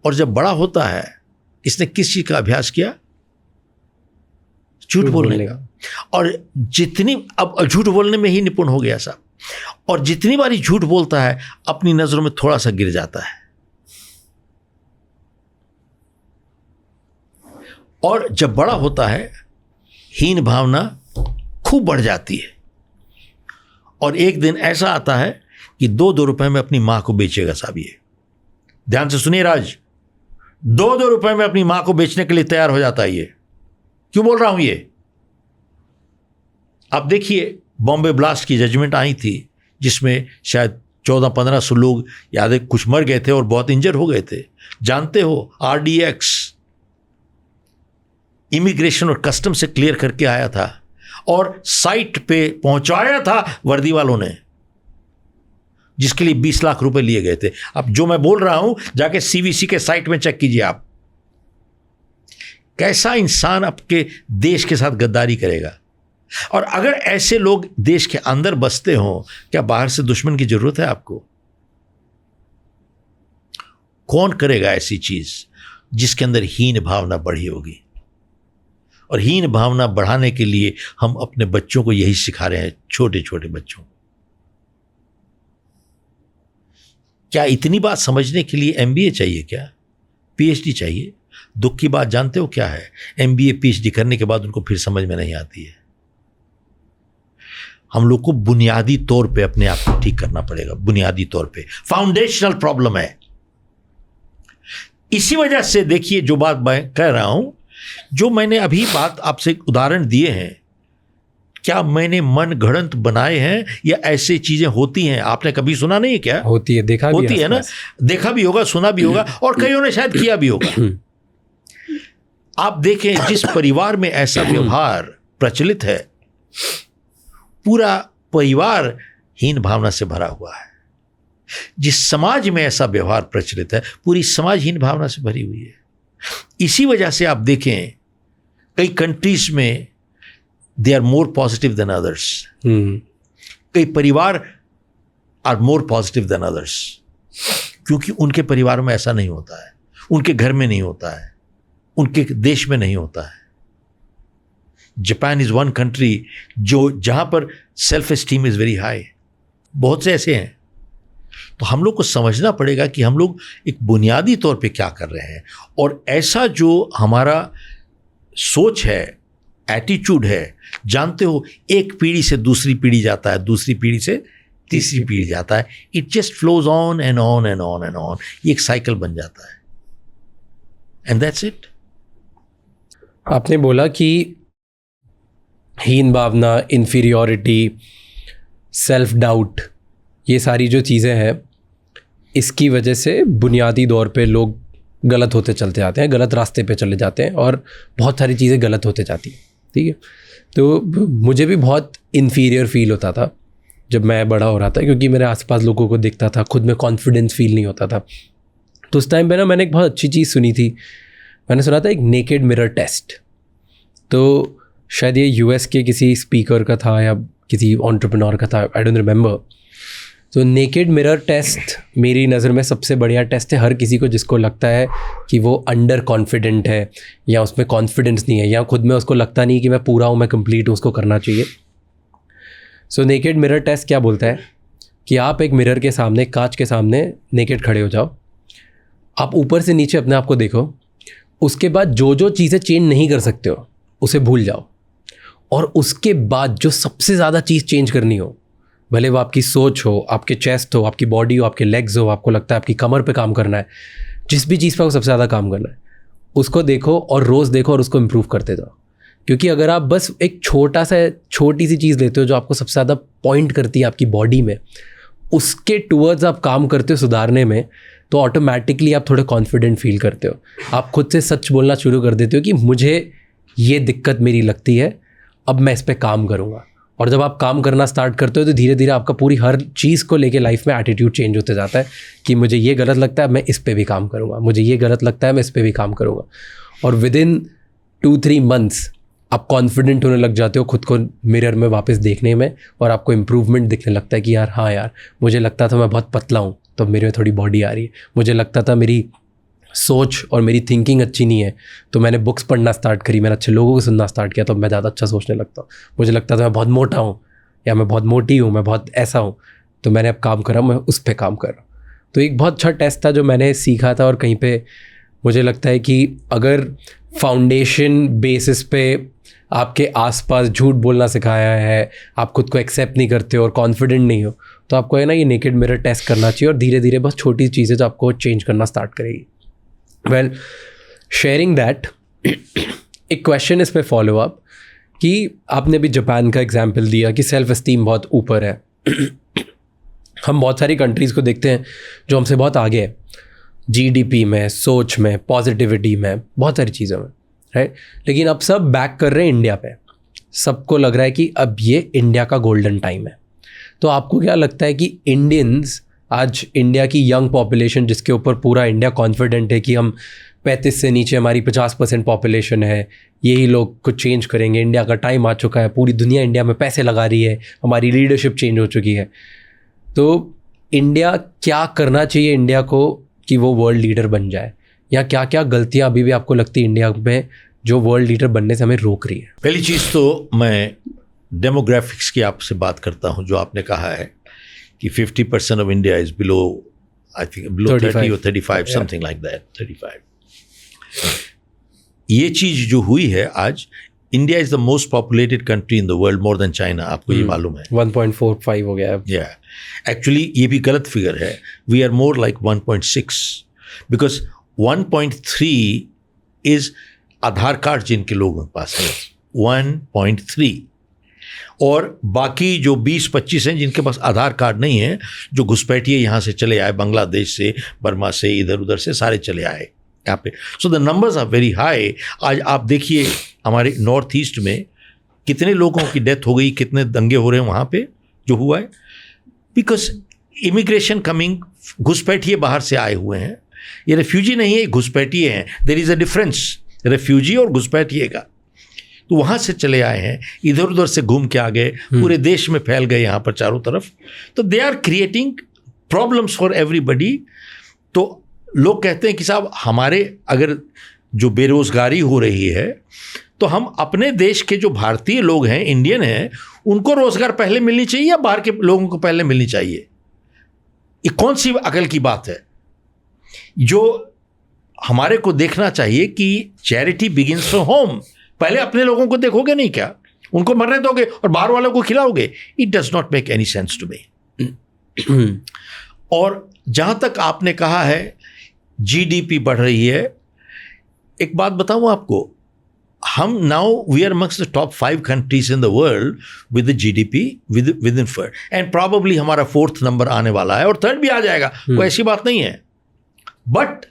और जब बड़ा होता है, इसने किस चीज का अभ्यास किया? झूठ बोलने का। और जितनी अब झूठ बोलने में ही निपुण हो गया साहब। और जितनी बार झूठ बोलता है अपनी नजरों में थोड़ा सा गिर जाता है। और जब बड़ा होता है हीन भावना खूब बढ़ जाती है। और एक दिन ऐसा आता है कि 2-2 रुपए में अपनी मां को बेचेगा साहब। ये ध्यान से सुनिए राज, 2-2 रुपए में अपनी मां को बेचने के लिए तैयार हो जाता है। ये क्यों बोल रहा हूं ये? आप देखिए, बॉम्बे ब्लास्ट की जजमेंट आई थी जिसमें शायद 1400-1500 लोग, याद है, कुछ मर गए थे और बहुत इंजर हो गए थे। जानते हो, RDX इमिग्रेशन और कस्टम से क्लियर करके आया था और साइट पे पहुंचाया था वर्दी वालों ने, जिसके लिए 20 लाख रुपए लिए गए थे। अब जो मैं बोल रहा हूं जाके CVC के साइट में चेक कीजिए आप। कैसा इंसान आपके देश के साथ गद्दारी करेगा? और अगर ऐसे लोग देश के अंदर बसते हो, क्या बाहर से दुश्मन की जरूरत है आपको? कौन करेगा ऐसी चीज जिसके अंदर हीन भावना बढ़ी होगी? और हीन भावना बढ़ाने के लिए हम अपने बच्चों को यही सिखा रहे हैं, छोटे छोटे बच्चों। क्या इतनी बात समझने के लिए MBA चाहिए? क्या PhD चाहिए? दुख की बात जानते हो क्या है? MBA PhD करने के बाद उनको फिर समझ में नहीं आती है। हम लोग को बुनियादी तौर पे अपने आप को ठीक करना पड़ेगा, बुनियादी तौर पे फाउंडेशनल प्रॉब्लम है। इसी वजह से देखिए जो बात मैं कह रहा हूं, जो मैंने अभी बात आपसे उदाहरण दिए हैं, क्या मैंने मन गढ़ंत बनाए हैं या ऐसे चीजें होती हैं? आपने कभी सुना नहीं है क्या? होती है, देखा भी होती है ना, देखा भी होगा, सुना भी होगा, और कईयों ने शायद किया भी होगा। आप देखें, जिस परिवार में ऐसा व्यवहार प्रचलित है, पूरा परिवार हीन भावना से भरा हुआ है। जिस समाज में ऐसा व्यवहार प्रचलित है, पूरी समाज हीन भावना से भरी हुई है। इसी वजह से आप देखें कई कंट्रीज में they are more positive than others. कई परिवार are more positive than others, क्योंकि उनके परिवार में ऐसा नहीं होता है, उनके घर में नहीं होता है, उनके देश में नहीं होता है। जापान इज वन कंट्री जहां पर self esteem is very high. बहुत से ऐसे हैं। तो हम लोग को समझना पड़ेगा कि हम लोग एक बुनियादी तौर पे क्या कर रहे हैं, और ऐसा जो हमारा सोच है, एटीट्यूड है, जानते हो, एक पीढ़ी से दूसरी पीढ़ी जाता है, दूसरी पीढ़ी से तीसरी पीढ़ी जाता है। It just flows on and on and on and on. ये एक साइकिल बन जाता है, एंड दैट्स इट। आपने बोला कि हीन भावना, इन्फीरियॉरिटी, सेल्फ डाउट, ये सारी जो चीज़ें हैं, इसकी वजह से बुनियादी तौर पे लोग गलत होते चलते जाते हैं, गलत रास्ते पे चले जाते हैं, और बहुत सारी चीज़ें गलत होते जाती हैं। ठीक है, तो मुझे भी बहुत इन्फीरियर फील होता था जब मैं बड़ा हो रहा था, क्योंकि मेरे आसपास लोगों को दिखता था, खुद में कॉन्फिडेंस फील नहीं होता था। तो उस टाइम पे ना मैंने एक बहुत अच्छी चीज़ सुनी थी। मैंने सुना था एक नेकेड मिरर टेस्ट। तो शायद ये US के किसी स्पीकर का था या किसी एंटरप्रेन्योर का था, आई डोंट रिमेंबर। तो नेकेड मिरर टेस्ट मेरी नज़र में सबसे बढ़िया टेस्ट है हर किसी को जिसको लगता है कि वो अंडर कॉन्फिडेंट है, या उसमें कॉन्फिडेंस नहीं है, या खुद में उसको लगता नहीं कि मैं पूरा हूँ, मैं कंप्लीट हूँ, उसको करना चाहिए। सो नेकेड मिरर टेस्ट क्या बोलता है कि आप एक मिरर के सामने, कांच के सामने नेकेड खड़े हो जाओ, आप ऊपर से नीचे अपने आप को देखो, उसके बाद जो जो चीज़ें चेंज नहीं कर सकते हो उसे भूल जाओ, और उसके बाद जो सबसे ज़्यादा चीज़ चेंज करनी हो, भले वो आपकी सोच हो, आपके चेस्ट हो, आपकी बॉडी हो, आपके लेग्स हो, आपको लगता है आपकी कमर पे काम करना है, जिस भी चीज़ पे आपको सबसे ज़्यादा काम करना है, उसको देखो और रोज़ देखो और उसको इम्प्रूव करते जाओ। क्योंकि अगर आप बस एक छोटी सी चीज़ लेते हो जो आपको सबसे ज़्यादा पॉइंट करती है आपकी बॉडी में, उसके टूवर्ड्स आप काम करते हो सुधारने में, तो ऑटोमेटिकली आप थोड़े कॉन्फिडेंट फील करते हो। आप खुद से सच बोलना शुरू कर देते हो कि मुझे ये दिक्कत मेरी लगती है, अब मैं इस पे काम करूँगा। और जब आप काम करना स्टार्ट करते हो तो धीरे धीरे आपका पूरी हर चीज़ को लेके लाइफ में एटीट्यूड चेंज होते जाता है कि मुझे ये गलत लगता है, मैं इस पे भी काम करूँगा, मुझे ये गलत लगता है, मैं इस पे भी काम करूँगा। और विदिन 2-3 मंथ्स आप कॉन्फिडेंट होने लग जाते हो खुद को मिरर में वापस देखने में, और आपको इम्प्रूवमेंट दिखने लगता है कि यार हाँ यार, मुझे लगता था मैं बहुत पतला हूँ तो मेरे में थोड़ी बॉडी आ रही है, मुझे लगता था मेरी सोच और मेरी थिंकिंग अच्छी नहीं है तो मैंने बुक्स पढ़ना स्टार्ट करी, मैंने अच्छे लोगों को सुनना स्टार्ट किया तो मैं ज़्यादा अच्छा सोचने लगता हूँ। मुझे लगता था मैं बहुत मोटा हूँ या मैं बहुत मोटी हूँ, मैं बहुत ऐसा हूँ, तो मैंने अब काम करा, मैं उस पर काम कर रहा हूँ। तो एक बहुत अच्छा टेस्ट था जो मैंने सीखा था, और कहीं पे मुझे लगता है कि अगर फाउंडेशन बेसिस पे आपके आसपास झूठ बोलना सिखाया है, आप खुद को एक्सेप्ट नहीं करते हो और कॉन्फिडेंट नहीं हो, तो आपको है ना ये नेकेड मिरर टेस्ट करना चाहिए, और धीरे धीरे बस छोटी चीज़ें जो आपको चेंज करना स्टार्ट करेगी। वेल, शेयरिंग दैट, एक क्वेश्चन इस पे फॉलो अप कि आपने भी जापान का एग्जाम्पल दिया कि सेल्फ एस्टीम बहुत ऊपर है। हम बहुत सारी कंट्रीज़ को देखते हैं जो हमसे बहुत आगे है, GDP में, सोच में, पॉजिटिविटी में, बहुत सारी चीज़ों में, राइट। लेकिन अब सब बैक कर रहे हैं इंडिया पे, सबको लग रहा है कि अब ये इंडिया का गोल्डन टाइम है। तो आपको क्या लगता है कि इंडियंस आज, इंडिया की यंग पॉपुलेशन जिसके ऊपर पूरा इंडिया कॉन्फिडेंट है कि हम 35 से नीचे हमारी 50% पॉपुलेशन है, यही लोग कुछ चेंज करेंगे, इंडिया का टाइम आ चुका है, पूरी दुनिया इंडिया में पैसे लगा रही है, हमारी लीडरशिप चेंज हो चुकी है, तो इंडिया क्या करना चाहिए इंडिया को कि वो वर्ल्ड लीडर बन जाए, या क्या क्या गलतियाँ अभी भी आपको लगती है इंडिया में जो वर्ल्ड लीडर बनने से हमें रोक रही है? पहली चीज़ तो मैं डेमोग्राफिक्स की आपसे बात करता हूँ, जो आपने कहा है कि 50% of India is below, I think below 30 or 35, something like that, 35। ये चीज जो हुई है आज, India is the most populated country in the world, more than China, आपको ये मालूम है? 1.45 हो गया है। या एक्चुअली ये भी गलत फिगर है, we are more like 1.6, because 1.3 इज आधार कार्ड जिनके लोगों के पास है, 1.3, और बाकी जो 20-25 हैं जिनके पास आधार कार्ड नहीं है, जो घुसपैठिए यहाँ से चले आए, बांग्लादेश से, बर्मा से, इधर उधर से सारे चले आए यहाँ पे। So the numbers are very high. आज आप देखिए हमारे नॉर्थ ईस्ट में कितने लोगों की डेथ हो गई, कितने दंगे हो रहे हैं वहाँ पे जो हुआ है, बिकॉज इमिग्रेशन कमिंग, घुसपैठिए बाहर से आए हुए हैं। ये रेफ्यूजी नहीं है, घुसपैठिए हैं। There is a difference refugee और घुसपैठिए का। तो वहाँ से चले आए हैं, इधर उधर से घूम के आ गए, पूरे देश में फैल गए यहाँ पर चारों तरफ। तो they are creating problems for everybody. तो लोग कहते हैं कि साहब हमारे अगर जो बेरोजगारी हो रही है, तो हम अपने देश के जो भारतीय लोग हैं, इंडियन हैं, उनको रोजगार पहले मिलनी चाहिए या बाहर के लोगों को पहले मिलनी चाहिए? ये कौन सी अकल की बात है? जो हमारे को देखना चाहिए कि चैरिटी बिगिंस फ्रॉम होम। पहले अपने लोगों को देखोगे नहीं क्या? उनको मरने दोगे और बाहर वालों को खिलाओगे? It does not make any sense to me. और जहां तक आपने कहा है जीडीपी बढ़ रही है, एक बात बताऊं आपको, हम now we are amongst the top 5 countries in the world with the GDP with in third, and probably हमारा 4th नंबर आने वाला है और 3rd भी आ जाएगा, कोई ऐसी बात नहीं है। बट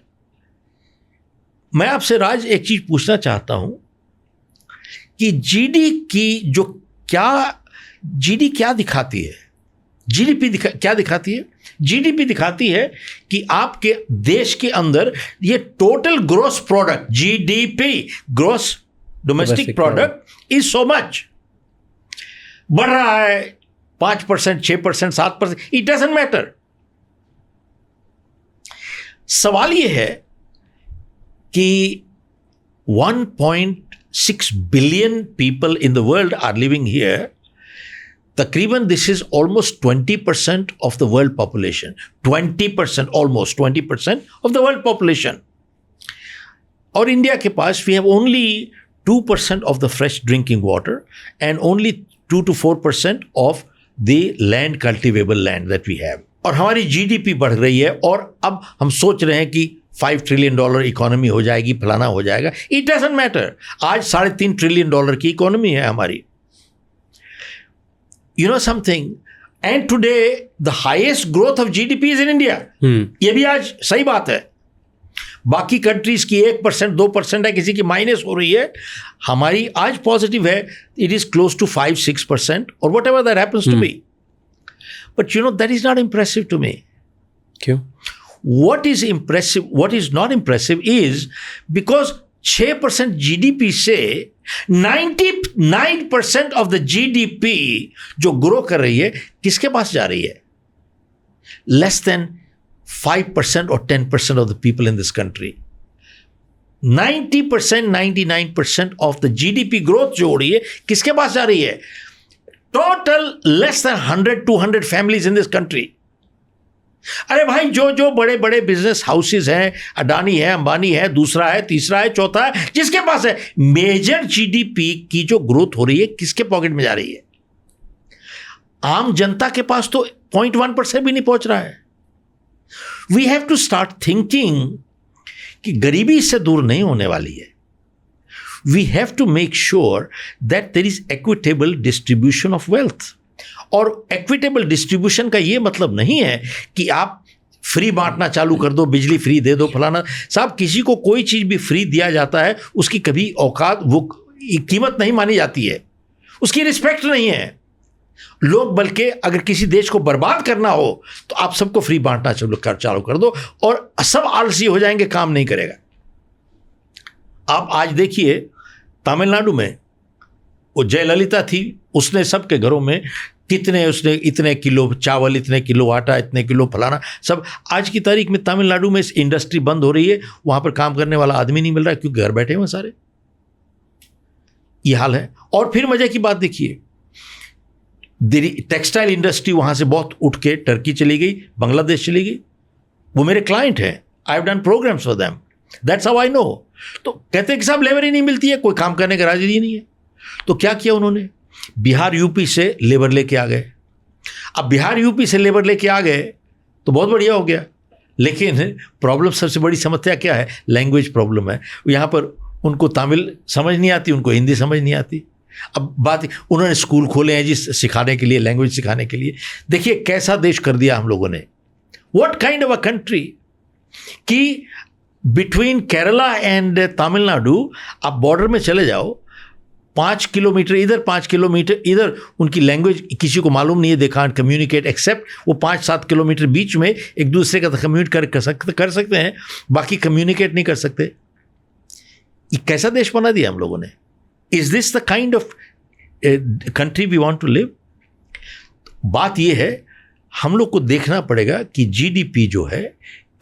मैं आपसे राज एक चीज पूछना चाहता हूं कि जीडी क्या दिखाती है? जीडीपी क्या दिखाती है? जीडीपी दिखाती है कि आपके देश के अंदर ये total gross product, GDP, gross domestic product is so much, बढ़ रहा है 5%, 6%, 7%, इट डजंट मैटर। सवाल ये है कि 1.6 billion people in the world are living here. तकरीबन this is almost 20% of the world population. 20%, almost 20% of the world population. और India के पास we have only 2% of the fresh drinking water and only 2 to 4% of the land, cultivable land that we have. और हमारी GDP बढ़ रही है और अब हम सोच रहे हैं कि $5 ट्रिलियन इकोनॉमी हो जाएगी, फलाना हो जाएगा। It doesn't matter. आज $3.5 ट्रिलियन की इकोनॉमी है हमारी। You know something, and today the highest growth of GDP is in India. ये भी आज सही बात है। बाकी कंट्रीज की 1%, 2% है, किसी की माइनस हो रही है, हमारी आज पॉजिटिव है। इट इज क्लोज टू 5-6% और whatever that happens to be. But you know that is not impressive to me. क्यों? What is impressive, what is not impressive is because 6% GDP से 99% of the GDP जो grow कर रही है, किसके पास जा रही है? Less than 5% or 10% of the people in this country. 90%, 99% of the GDP growth जो हो रही है, किसके पास जा रही है? Total less than 100-200 families in this country. अरे भाई, जो बड़े बड़े बिजनेस हाउसेस हैं, अडानी है, अंबानी है, दूसरा है, तीसरा है, चौथा है, जिसके पास है, मेजर जीडीपी की जो ग्रोथ हो रही है, किसके पॉकेट में जा रही है? आम जनता के पास तो 0.1% भी नहीं पहुंच रहा है। We have to start thinking कि गरीबी इससे दूर नहीं होने वाली है। We have to make sure that there is equitable distribution of wealth. और इक्विटेबल डिस्ट्रीब्यूशन का ये मतलब नहीं है कि आप फ्री बांटना चालू कर दो, बिजली फ्री दे दो, फलाना। साहब, किसी को कोई चीज़ भी फ्री दिया जाता है, उसकी कभी औकात, वो कीमत नहीं मानी जाती है, उसकी रिस्पेक्ट नहीं है। लोग बल्कि अगर किसी देश को बर्बाद करना हो तो आप सबको फ्री बांटना चालू कर दो और सब आलसी हो जाएंगे, काम नहीं करेगा। आप आज देखिए तमिलनाडु में वो जयललिता थी, उसने सबके घरों में उसने इतने किलो चावल, इतने किलो आटा, इतने किलो फलाना, सब। आज की तारीख में तमिलनाडु में इंडस्ट्री बंद हो रही है, वहाँ पर काम करने वाला आदमी नहीं मिल रहा है, क्योंकि घर बैठे हुए सारे। ये हाल है। और फिर मजे की बात देखिए, टेक्सटाइल इंडस्ट्री वहाँ से बहुत उठ के टर्की चली गई, बांग्लादेश चली गई। वो मेरे क्लाइंट हैं, I have done programmes for them. That's how I know. तो कहते हैं कि साहब लेबर ही नहीं मिलती है, कोई काम करने का राजी ही नहीं है। तो क्या किया उन्होंने, बिहार यूपी से लेबर लेके आ गए। अब बिहार यूपी से लेबर लेके आ गए तो बहुत बढ़िया हो गया, लेकिन प्रॉब्लम, सबसे बड़ी समस्या क्या है, लैंग्वेज प्रॉब्लम है। यहाँ पर उनको तमिल समझ नहीं आती, उनको हिंदी समझ नहीं आती। अब बात, उन्होंने स्कूल खोले हैं जी सिखाने के लिए, लैंग्वेज सिखाने के लिए। देखिए कैसा देश कर दिया हम लोगों ने, what kind of a country, कि बिटवीन केरला एंड तमिलनाडु आप बॉर्डर में चले जाओ, 5 किलोमीटर इधर 5 किलोमीटर इधर, उनकी लैंग्वेज किसी को मालूम नहीं है, दे कांट कम्युनिकेट एक्सेप्ट वो 5-7 किलोमीटर बीच में एक दूसरे का कम्युनिकेट कर सकते हैं, बाकी कम्युनिकेट नहीं कर सकते। ये कैसा देश बना दिया हम लोगों ने। Is this the kind of country we want to live? बात यह है, हम लोग को देखना पड़ेगा कि जीडीपी जो है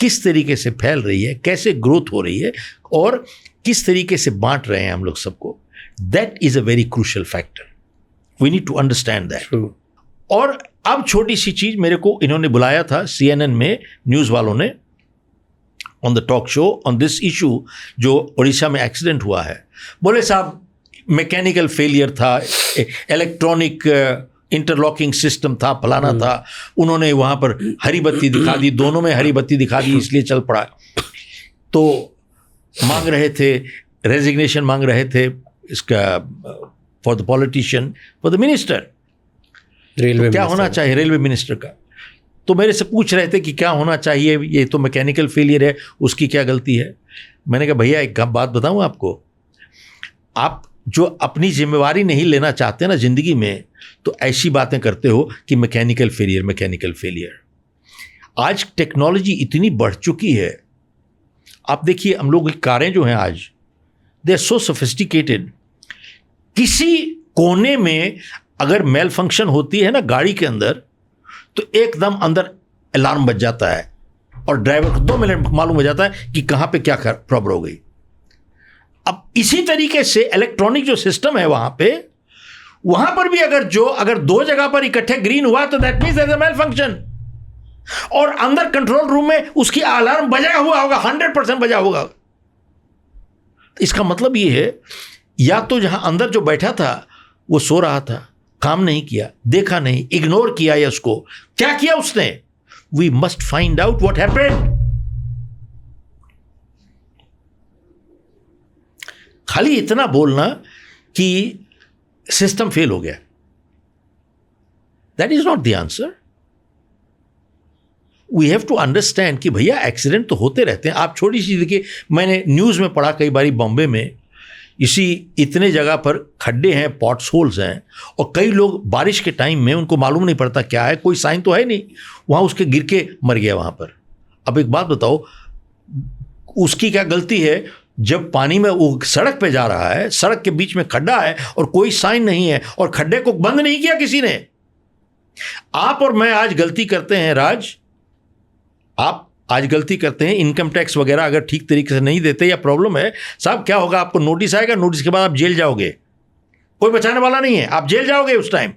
किस तरीके से फैल रही है, कैसे ग्रोथ हो रही है और किस तरीके से बांट रहे हैं हम लोग सबको। That is a very crucial factor, we need to understand that. और अब छोटी सी चीज, मेरे को इन्होंने बुलाया था CNN में, न्यूज वालों ने, on the talk show on this issue जो उड़ीसा में एक्सीडेंट हुआ है। बोले साहब मैकेनिकल फेलियर था, इलेक्ट्रॉनिक इंटरलॉकिंग सिस्टम था, फलाना था। उन्होंने वहाँ पर हरी बत्ती दिखा दी, दोनों में हरी बत्ती दिखा दी, इसलिए चल पड़ा। तो मांग रहे थे, रेजिग्नेशन मांग रहे थे इसका, for the politician, for the minister. Railway क्या होना चाहिए रेलवे मिनिस्टर का? तो मेरे से पूछ रहे थे कि क्या होना चाहिए, ये तो मैकेनिकल फेलियर है, उसकी क्या गलती है? मैंने कहा भैया एक बात बताऊं आपको, आप जो अपनी जिम्मेवारी नहीं लेना चाहते ना ज़िंदगी में, तो ऐसी बातें करते हो कि मैकेनिकल फेलियर। आज टेक्नोलॉजी इतनी बढ़ चुकी है, आप देखिए हम लोग की कारें जो हैं आज, दे आर सो सोफिस्टिकेटेड। किसी कोने में अगर मेल फंक्शन होती है ना गाड़ी के अंदर, तो एकदम अंदर अलार्म बज जाता है और ड्राइवर को 2 मिनट मालूम हो जाता है कि कहाँ पे क्या प्रॉब्लम हो गई। अब इसी तरीके से इलेक्ट्रॉनिक जो सिस्टम है वहां पर भी अगर 2 जगह पर इकट्ठे ग्रीन हुआ तो that means there is a malfunction, और अंदर कंट्रोल रूम में उसकी अलार्म बजा हुआ होगा, 100% बजा होगा। इसका मतलब ये है, या तो जहां अंदर जो बैठा था वो सो रहा था, काम नहीं किया, देखा नहीं, इग्नोर किया, या उसको क्या किया उसने। We must find out what happened. खाली इतना बोलना कि सिस्टम फेल हो गया, that is not the answer. We have to understand कि भैया एक्सीडेंट तो होते रहते हैं। आप छोटी सी देखिए, मैंने न्यूज़ में पढ़ा कई बारी, बॉम्बे में इतने जगह पर खड्डे हैं, पॉट्स होल्स हैं, और कई लोग बारिश के टाइम में उनको मालूम नहीं पड़ता क्या है, कोई साइन तो है नहीं, वहाँ उसके गिर के मर गया वहाँ पर। अब एक बात बताओ, उसकी क्या गलती है? जब पानी में वो सड़क पे जा रहा है, सड़क के बीच में खड्डा है और कोई साइन नहीं है, और खड्डे को बंद नहीं किया किसी ने। आप और मैं आज गलती करते हैं, राज, आप आज गलती करते हैं, इनकम टैक्स वगैरह अगर ठीक तरीके से नहीं देते या प्रॉब्लम है, साहब क्या होगा, आपको नोटिस आएगा, नोटिस के बाद आप जेल जाओगे, कोई बचाने वाला नहीं है, आप जेल जाओगे उस टाइम।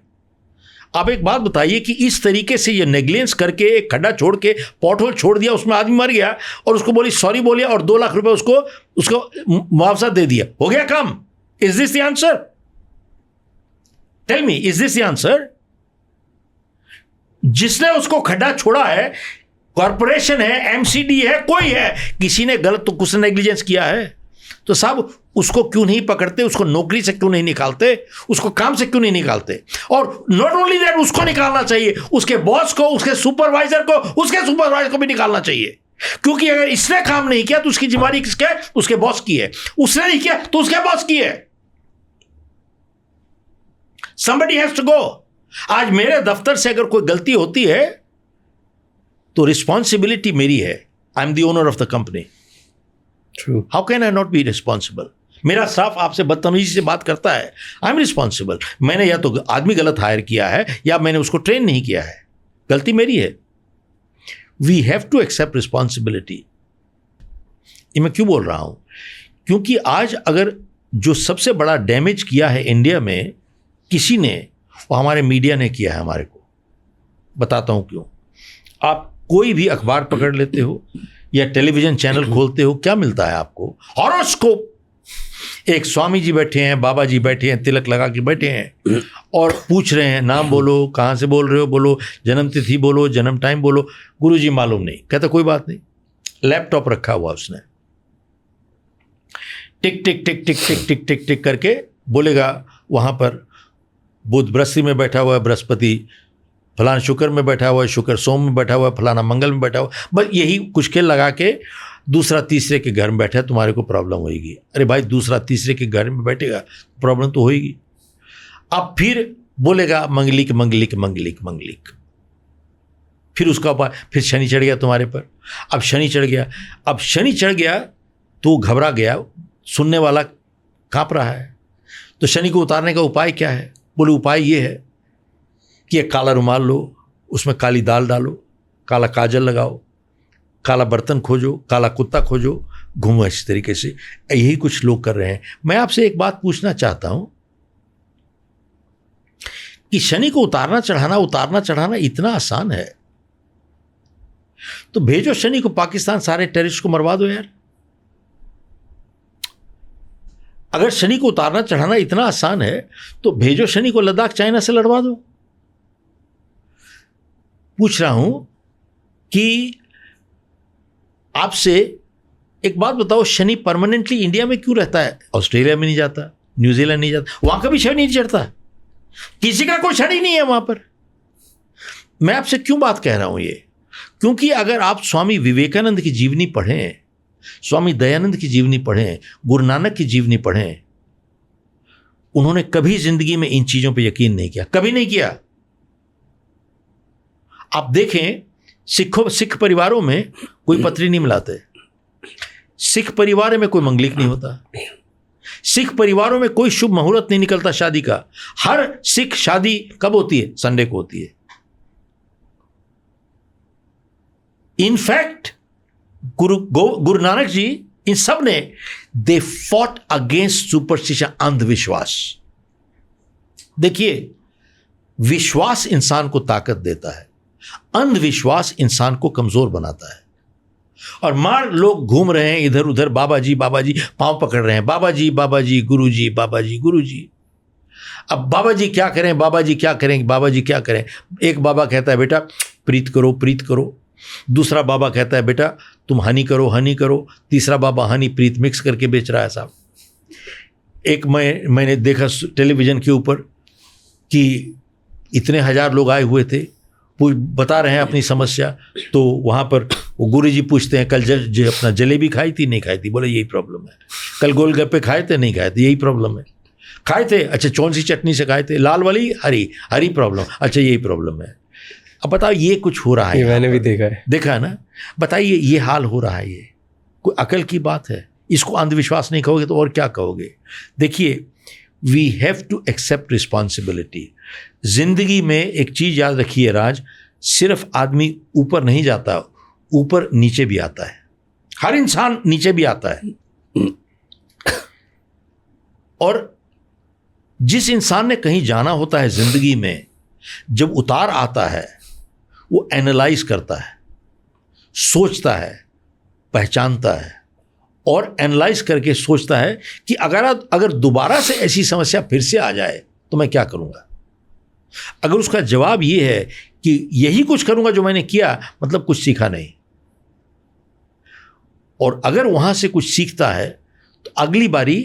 आप एक बात बताइए कि इस तरीके से ये नेग्लिजेंस करके एक खड्डा छोड़ के पॉट होल छोड़ दिया, उसमें आदमी मर गया, और उसको बोली सॉरी बोलिए और 2 लाख रुपए उसको मुआवजा दे दिया, हो गया काम। Is this the answer? Tell me, is this the answer? जिसने उसको खड्डा छोड़ा है, कॉर्पोरेशन है, एमसीडी है, कोई है, किसी ने गलत तो कुछ नेग्लिजेंस किया है, तो साहब उसको क्यों नहीं पकड़ते, उसको नौकरी से क्यों नहीं निकालते, उसको काम से क्यों नहीं निकालते? और नॉट ओनली दैट, उसको निकालना चाहिए, उसके बॉस को, उसके सुपरवाइजर को, उसके सुपरवाइजर को भी निकालना चाहिए। क्योंकि अगर इसने काम नहीं किया तो उसकी जिम्मेदारी किसकी है? उसके बॉस की है। उसने नहीं किया तो उसके बॉस की है। somebody has to go। आज मेरे दफ्तर से अगर कोई गलती होती है तो रिस्पॉन्सिबिलिटी मेरी है। I am the owner of the company. True. How can I not be responsible? मेरा स्टाफ आपसे बदतमीजी से बात करता है, आई एम रिस्पॉन्सिबल। मैंने या तो आदमी गलत हायर किया है या मैंने उसको ट्रेन नहीं किया है, गलती मेरी है। We have to accept responsibility. ये मैं क्यों बोल रहा हूं? क्योंकि आज अगर जो सबसे बड़ा डैमेज किया है इंडिया में किसी ने, वो हमारे मीडिया ने किया है हमारे को। बताता हूं क्यों। आप कोई भी अखबार पकड़ लेते हो, या टेलीविजन चैनल खोलते हो, क्या मिलता है आपको? हॉरोस्कोप। एक स्वामी जी बैठे हैं, बाबा जी बैठे हैं, तिलक लगा के बैठे हैं और पूछ रहे हैं, नाम बोलो, कहाँ से बोल रहे हो, बोलो जन्म तिथि, बोलो जन्म टाइम, बोलो। गुरुजी मालूम नहीं। कहता कोई बात नहीं, लैपटॉप रखा हुआ उसने, टिक टिक टिक टिक टिक टिक टिक टिक करके बोलेगा, वहाँ पर बुध बृहस्पति में बैठा हुआ है, बृहस्पति फलाना शुक्र में बैठा हुआ है, शुक्र सोम में बैठा हुआ है, फलाना मंगल में बैठा हुआ है। बस यही कुछ खेल लगा के दूसरा तीसरे के घर में बैठा है, तुम्हारे को प्रॉब्लम होगी। अरे भाई, दूसरा तीसरे के घर में बैठेगा प्रॉब्लम तो होगी। अब फिर बोलेगा मंगलिक मंगलिक मंगलिक मंगलिक, फिर उसका उपाय, फिर शनि चढ़ गया तुम्हारे पर। अब शनि चढ़ गया, अब शनि चढ़ गया तो घबरा गया, सुनने वाला काँप रहा है। तो शनि को उतारने का उपाय क्या है? बोले उपाय ये है कि एक काला रुमाल लो, उसमें काली दाल डालो, काला काजल लगाओ, काला बर्तन खोजो, काला कुत्ता खोजो, घूमो। इस तरीके से यही कुछ लोग कर रहे हैं। मैं आपसे एक बात पूछना चाहता हूं कि शनि को उतारना चढ़ाना इतना आसान है तो भेजो शनि को पाकिस्तान, सारे टेररिस्ट को मरवा दो यार। अगर शनि को उतारना चढ़ाना इतना आसान है तो भेजो शनि को लद्दाख चाइना से लड़वा दो। पूछ रहा हूं कि आपसे एक बात बताओ, शनि परमानेंटली इंडिया में क्यों रहता है? ऑस्ट्रेलिया में नहीं जाता, न्यूजीलैंड नहीं जाता, वहां का भी शनि नहीं चढ़ता, किसी का कोई शनि नहीं है वहां पर। मैं आपसे क्यों बात कह रहा हूं ये? क्योंकि अगर आप स्वामी विवेकानंद की जीवनी पढ़ें, स्वामी दयानंद की जीवनी पढ़ें, गुरु नानक की जीवनी पढ़ें, उन्होंने कभी जिंदगी में इन चीजों पर यकीन नहीं किया, कभी नहीं किया। आप देखें, सिख परिवारों में कोई पत्री नहीं मिलाते, सिख परिवार में कोई मंगलिक नहीं होता, सिख परिवारों में कोई शुभ मुहूर्त नहीं निकलता शादी का। हर सिख शादी कब होती है? संडे को होती है। इनफैक्ट गुरु नानक जी इन सब ने दे फॉट अगेंस्ट सुपरस्टिशन, अंधविश्वास। देखिए, विश्वास इंसान को ताकत देता है, अंधविश्वास इंसान को कमजोर बनाता है। और मार लोग घूम रहे हैं इधर उधर, बाबा जी पांव पकड़ रहे हैं, बाबा जी गुरुजी, बाबा जी गुरुजी। अब बाबा जी क्या करें, बाबा जी क्या करें, बाबा जी क्या करें? एक बाबा कहता है बेटा प्रीत करो, प्रीत करो। दूसरा बाबा कहता है बेटा तुम हनी करो, हनी करो। तीसरा बाबा हनी प्रीत मिक्स करके बेच रहा है साहब। एक मैंने देखा टेलीविजन के ऊपर कि इतने हजार लोग आए हुए थे, बता रहे हैं अपनी समस्या। तो वहाँ पर वो गुरुजी पूछते हैं कल अपना जलेबी खाई थी, नहीं खाई थी? बोले यही प्रॉब्लम है। कल गोलगप्पे खाए थे, नहीं खाए थे, यही प्रॉब्लम है। खाए थे, अच्छा कौन सी चटनी से खाए थे? लाल वाली, हरी प्रॉब्लम, अच्छा यही प्रॉब्लम है। अब बताओ ये कुछ हो रहा है, ये मैंने भी देखा है ना? बताइए ये हाल हो रहा है, ये कोई अकल की बात है? इसको अंधविश्वास नहीं कहोगे तो और क्या कहोगे? देखिए, we have to accept responsibility. जिंदगी में एक चीज याद रखिए राज, सिर्फ आदमी ऊपर नहीं जाता, ऊपर नीचे भी आता है। हर इंसान नीचे भी आता है। और जिस इंसान ने कहीं जाना होता है जिंदगी में, जब उतार आता है वो एनालाइज करता है, सोचता है, पहचानता है और एनालाइज करके सोचता है कि अगर दोबारा से ऐसी समस्या फिर से आ जाए तो मैं क्या करूंगा। अगर उसका जवाब ये है कि यही कुछ करूंगा जो मैंने किया, मतलब कुछ सीखा नहीं। और अगर वहां से कुछ सीखता है तो अगली बारी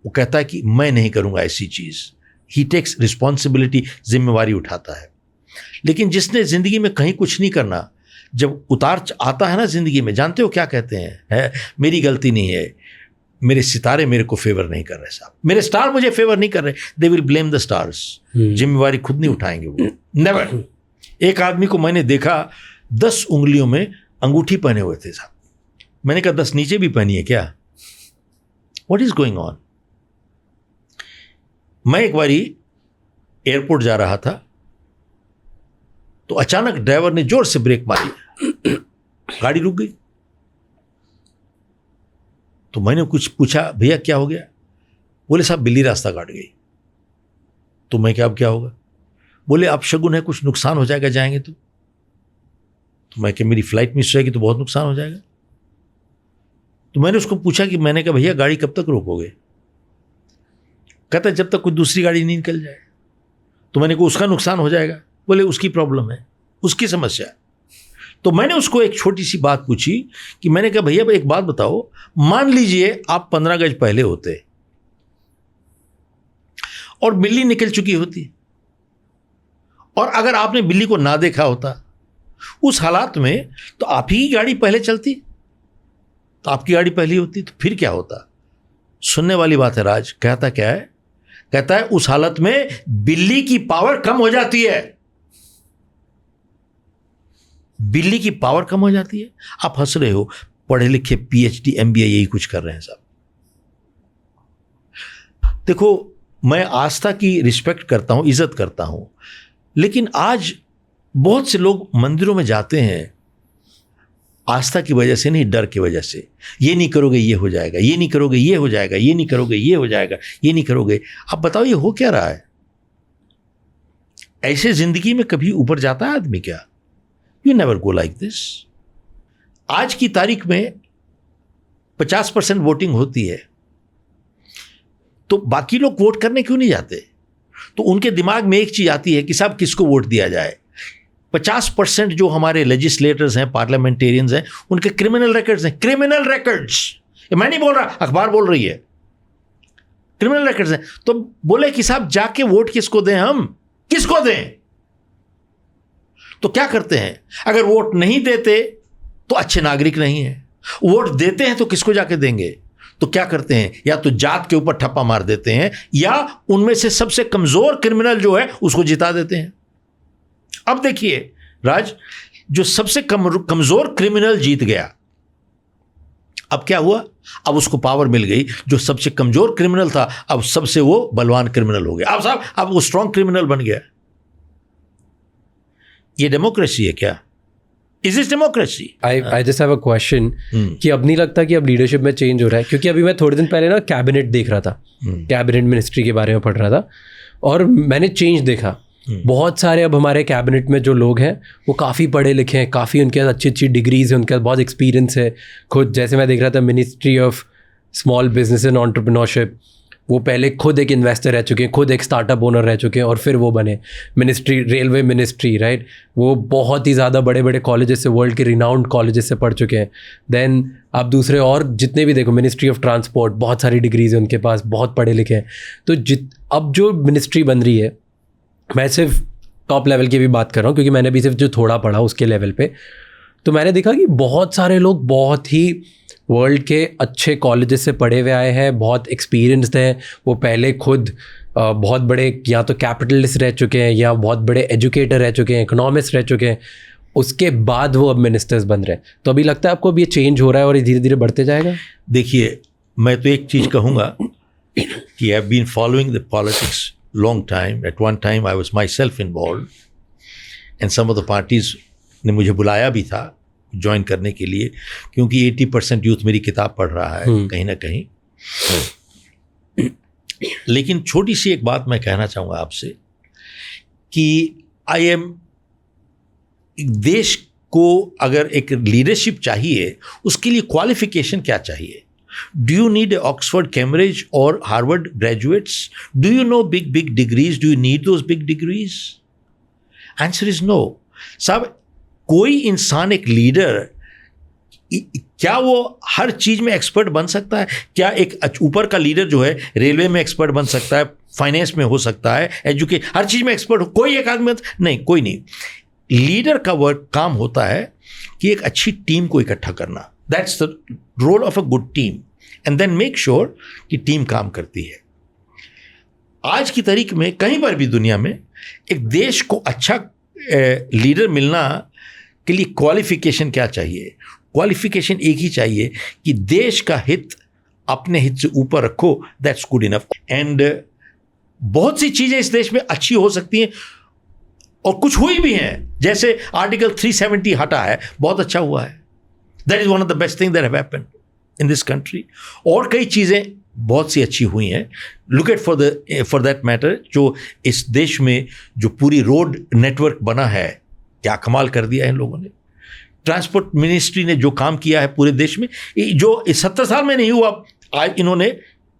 वो कहता है कि मैं नहीं करूंगा ऐसी चीज। ही टेक्स रिस्पॉन्सिबिलिटी, जिम्मेवारी उठाता है। लेकिन जिसने जिंदगी में कहीं कुछ नहीं करना, जब उतार आता है ना जिंदगी में, जानते हो क्या कहते हैं? है मेरी गलती नहीं है, मेरे सितारे मेरे को फेवर नहीं कर रहे साहब, मेरे स्टार मुझे फेवर नहीं कर रहे। They will blame the stars. जिम्मेवारी खुद नहीं उठाएंगे वो, नेवर। एक आदमी को मैंने देखा 10 उंगलियों में अंगूठी पहने हुए थे साहब। मैंने कहा 10 नीचे भी पहनी है क्या? What is going on? मैं एक बारी एयरपोर्ट जा रहा था तो अचानक ड्राइवर ने जोर से ब्रेक मारी, गाड़ी रुक गई। तो मैंने कुछ पूछा, भैया क्या हो गया? बोले साहब बिल्ली रास्ता काट गई। तो मैं क्या, अब क्या होगा? बोले अब शगुन है, कुछ नुकसान हो जाएगा जाएंगे तो तो मैं कि मेरी फ्लाइट मिस हो जाएगी तो बहुत नुकसान हो जाएगा। तो मैंने उसको पूछा कि मैंने कहा भैया गाड़ी कब तक रोकोगे? कहता जब तक कोई दूसरी गाड़ी नहीं निकल जाए। तो मैंने कहा उसका नुकसान हो जाएगा। बोले उसकी प्रॉब्लम है, उसकी समस्या है। तो मैंने उसको एक छोटी सी बात पूछी कि मैंने कहा भैया एक बात बताओ, मान लीजिए आप 15 गज पहले होते और बिल्ली निकल चुकी होती, और अगर आपने बिल्ली को ना देखा होता, उस हालात में तो आप ही की गाड़ी पहले चलती, तो आपकी गाड़ी पहली होती, तो फिर क्या होता? सुनने वाली बात है राज। कहता क्या है? कहता है उस हालत में बिल्ली की पावर कम हो जाती है। बिल्ली की पावर कम हो जाती है। आप हंस रहे हो, पढ़े लिखे PhD MBA यही कुछ कर रहे हैं साहब। देखो, मैं आस्था की रिस्पेक्ट करता हूं, इज्जत करता हूं, लेकिन आज बहुत से लोग मंदिरों में जाते हैं आस्था की वजह से नहीं, डर की वजह से। ये नहीं करोगे ये हो जाएगा, ये नहीं करोगे ये हो जाएगा, ये नहीं करोगे ये हो जाएगा, ये नहीं करोगे। अब बताओ ये हो क्या रहा है? ऐसे जिंदगी में कभी ऊपर जाता है आदमी क्या? You never go like this. आज की तारीख में 50% वोटिंग होती है, तो बाकी लोग वोट करने क्यों नहीं जाते? तो उनके दिमाग में एक चीज आती है कि साहब किसको वोट दिया जाए। 50% जो हमारे लेजिस्लेटर्स हैं, पार्लियामेंटेरियंस हैं, उनके क्रिमिनल रिकॉर्ड्स हैं। क्रिमिनल रिकॉर्ड्स, मैं नहीं बोल रहा, अखबार बोल रही है, क्रिमिनल रिकॉर्ड्स हैं। तो बोले कि साहब जाके वोट किसको दें, हम किसको दें? तो क्या करते हैं? अगर वोट नहीं देते तो अच्छे नागरिक नहीं है, वोट देते हैं तो किसको जाके देंगे? तो क्या करते हैं? या तो जात के ऊपर ठप्पा मार देते हैं, या उनमें से सबसे कमजोर क्रिमिनल जो है उसको जिता देते हैं। अब देखिए राज, जो सबसे कमजोर क्रिमिनल जीत गया, अब क्या हुआ? अब उसको पावर मिल गई। जो सबसे कमजोर क्रिमिनल था, अब सबसे वो बलवान क्रिमिनल हो गया। अब साहब, अब वो स्ट्रॉन्ग क्रिमिनल बन गया। ये डेमोक्रेसी है क्या? Is this democracy? I just have a question कि अब नहीं लगता कि अब लीडरशिप में चेंज हो रहा है? क्योंकि अभी मैं थोड़े दिन पहले ना कैबिनेट देख रहा था, कैबिनेट मिनिस्ट्री के बारे में पढ़ रहा था, और मैंने चेंज देखा। बहुत सारे अब हमारे कैबिनेट में जो लोग हैं वो काफ़ी पढ़े लिखे हैं, काफ़ी उनके पास अच्छी अच्छी डिग्रीज है, उनके पास बहुत एक्सपीरियंस है। खुद जैसे मैं देख रहा था ministry of small business and entrepreneurship, वो पहले खुद एक इन्वेस्टर रह चुके हैं, खुद एक स्टार्टअप ओनर रह चुके हैं, और फिर वो बने मिनिस्ट्री, रेलवे मिनिस्ट्री, राइट। वो बहुत ही ज़्यादा बड़े बड़े कॉलेजेस से, वर्ल्ड के रिनाउंड कॉलेजेस से पढ़ चुके हैं। देन आप दूसरे और जितने भी देखो, मिनिस्ट्री ऑफ ट्रांसपोर्ट, बहुत सारी डिग्रीज है उनके पास, बहुत पढ़े लिखे हैं। तो अब जो मिनिस्ट्री बन रही है, मैं सिर्फ टॉप लेवल की भी बात कर रहा हूँ क्योंकि मैंने भी सिर्फ जो थोड़ा पढ़ा उसके लेवल पे, तो मैंने देखा कि बहुत सारे लोग बहुत ही वर्ल्ड के अच्छे कॉलेजेस से पढ़े हुए आए हैं, बहुत एक्सपीरियंस्ड हैं। वो पहले खुद बहुत बड़े या तो कैपिटलिस्ट रह चुके हैं, या बहुत बड़े एजुकेटर रह चुके हैं, इकोनॉमिस्ट रह चुके हैं, उसके बाद वो अब मिनिस्टर्स बन रहे हैं। तो अभी लगता है आपको अब ये चेंज हो रहा है और ये धीरे धीरे बढ़ते जाएगा? देखिए, मैं तो एक चीज़ कहूँगा कि I have been following the politics long time. At one time I was myself involved, and some of the parties ने मुझे बुलाया भी था ज्वाइन करने के लिए, क्योंकि 80% यूथ मेरी किताब पढ़ रहा है कहीं ना कहीं। लेकिन छोटी सी एक बात मैं कहना चाहूँगा आपसे कि देश को अगर एक लीडरशिप चाहिए, उसके लिए क्वालिफिकेशन क्या चाहिए? Do you need Oxford, Cambridge or Harvard graduates? Do you know big degrees? Do you need those big degrees? Answer is no. साहब, कोई इंसान एक लीडर, क्या वो हर चीज में एक्सपर्ट बन सकता है? क्या एक ऊपर का लीडर जो है रेलवे में एक्सपर्ट बन सकता है, फाइनेंस में हो सकता है, हर चीज में एक्सपर्ट हो? कोई एक आदमी नहीं, कोई नहीं। लीडर का वर्क काम होता है कि एक अच्छी टीम को इकट्ठा करना। That's the role of a good team, and then make sure कि टीम काम करती है। आज की तारीख में कहीं पर भी दुनिया में एक देश को अच्छा लीडर मिलना के लिए क्वालिफिकेशन क्या चाहिए? क्वालिफिकेशन एक ही चाहिए कि देश का हित अपने हित से ऊपर रखो। That's good enough. एंड बहुत सी चीज़ें इस देश में अच्छी हो सकती हैं और कुछ हुई भी हैं, जैसे आर्टिकल 370 हटा है, बहुत अच्छा हुआ है। That is one of the best things that have happened in this country. और कई चीज़ें बहुत सी अच्छी हुई हैं। Look at for that matter, जो इस देश में जो पूरी रोड नेटवर्क बना है, क्या कमाल कर दिया है इन लोगों ने। ट्रांसपोर्ट मिनिस्ट्री ने जो काम किया है पूरे देश में, जो 70 साल में नहीं हुआ, आज इन्होंने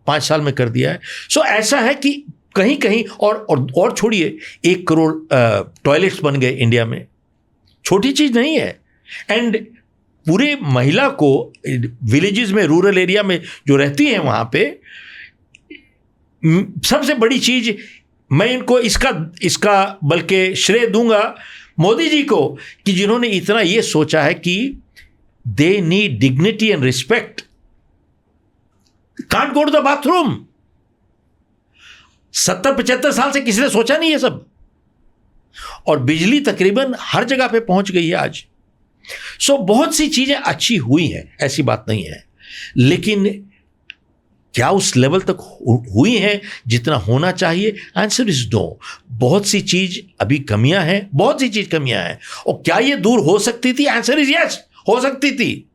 5 साल में कर दिया है. सो ऐसा है कि कहीं कहीं और छोड़िए, 1 करोड़ टॉयलेट्स बन गए इंडिया में, छोटी चीज नहीं है. एंड पूरे महिला को विलेजेस में, रूरल एरिया में जो रहती हैं, वहां पे सबसे बड़ी चीज, मैं इनको इसका बल्कि श्रेय दूंगा मोदी जी को, कि जिन्होंने इतना ये सोचा है कि they need dignity and respect, can't go to the bathroom. 70-75 साल से किसी ने सोचा नहीं ये सब. और बिजली तकरीबन हर जगह पे पहुंच गई है आज. सो बहुत सी चीजें अच्छी हुई हैं, ऐसी बात नहीं है, लेकिन क्या उस लेवल तक हुई हैं जितना होना चाहिए? Answer is no. बहुत सी चीज अभी कमियां हैं, बहुत सी चीज कमियां हैं. और क्या ये दूर हो सकती थी? आंसर इज यस, हो सकती थी.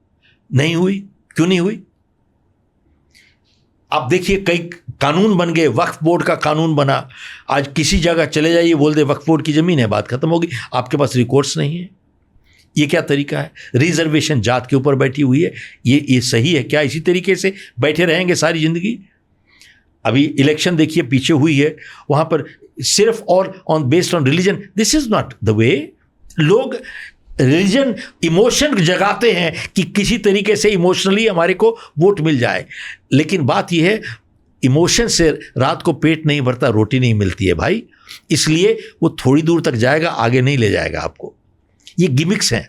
नहीं हुई. क्यों नहीं हुई? आप देखिए, कई कानून बन गए. वक्फ बोर्ड का कानून बना. आज किसी जगह चले जाइए, बोल दे वक्फ बोर्ड की जमीन है, बात खत्म होगी. आपके पास रिकॉर्ड्स नहीं है. ये क्या तरीका है? रिजर्वेशन जात के ऊपर बैठी हुई है. ये सही है क्या? इसी तरीके से बैठे रहेंगे सारी जिंदगी? अभी इलेक्शन देखिए पीछे हुई है, वहां पर सिर्फ और based on religion. This is not the way. लोग रिलीजन इमोशन जगाते हैं कि किसी तरीके से इमोशनली हमारे को वोट मिल जाए, लेकिन बात यह है, इमोशन से रात को पेट नहीं भरता, रोटी नहीं मिलती है भाई. इसलिए वो थोड़ी दूर तक जाएगा, आगे नहीं ले जाएगा आपको. ये गिमिक्स हैं,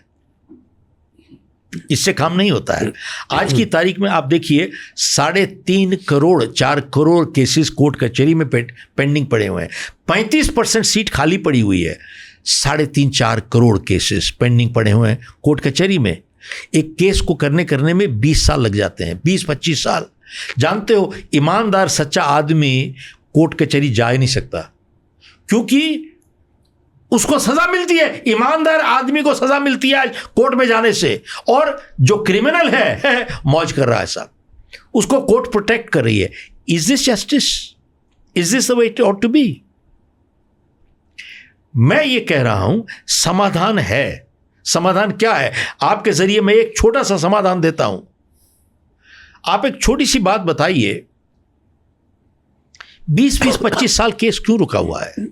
इससे काम नहीं होता है. आज की तारीख में आप देखिए, 3.5 करोड़ 4 करोड़ केसेस कोर्ट कचहरी में पेंडिंग पड़े हुए हैं. 35% सीट खाली पड़ी हुई है. 3.5-4 करोड़ केसेस पेंडिंग पड़े हुए हैं कोर्ट कचहरी में. एक केस को करने में 20 साल लग जाते हैं, 20-25 साल. जानते हो, ईमानदार सच्चा आदमी कोर्ट कचहरी जा ही नहीं सकता, क्योंकि उसको सजा मिलती है. ईमानदार आदमी को सजा मिलती है आज कोर्ट में जाने से. और जो क्रिमिनल है मौज कर रहा है साहब, उसको कोर्ट प्रोटेक्ट कर रही है. Is this justice? Is this the way it ought to be? मैं ये कह रहा हूं, समाधान है. समाधान क्या है? आपके जरिए मैं एक छोटा सा समाधान देता हूं. आप एक छोटी सी बात बताइए, 20-25 साल केस क्यों रुका हुआ है?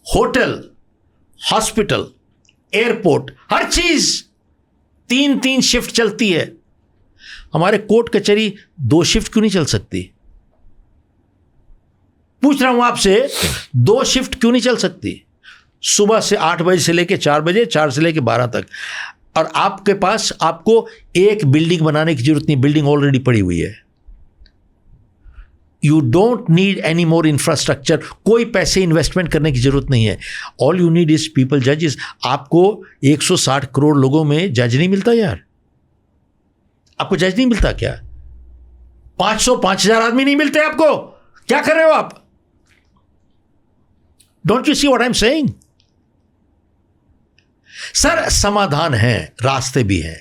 होटल, हॉस्पिटल, एयरपोर्ट, हर चीज 3-3 शिफ्ट चलती है. हमारे कोर्ट कचहरी 2 शिफ्ट क्यों नहीं चल सकती? पूछ रहा हूं आपसे, 2 शिफ्ट क्यों नहीं चल सकती? सुबह से 8 बजे से लेकर 4 बजे, 4 से लेकर 12 तक. और आपके पास, आपको एक बिल्डिंग बनाने की जरूरत नहीं, बिल्डिंग ऑलरेडी पड़ी हुई है. You don't need any more infrastructure. कोई पैसे इन्वेस्टमेंट करने की जरूरत नहीं है. All you need is people जजेस. आपको 160 करोड़ लोगों में जज नहीं मिलता यार? आपको जज नहीं मिलता क्या? 500-5000 आदमी नहीं मिलते आपको? क्या कर रहे हो आप? Don't you see what I am saying? Sir, समाधान है, रास्ते भी हैं.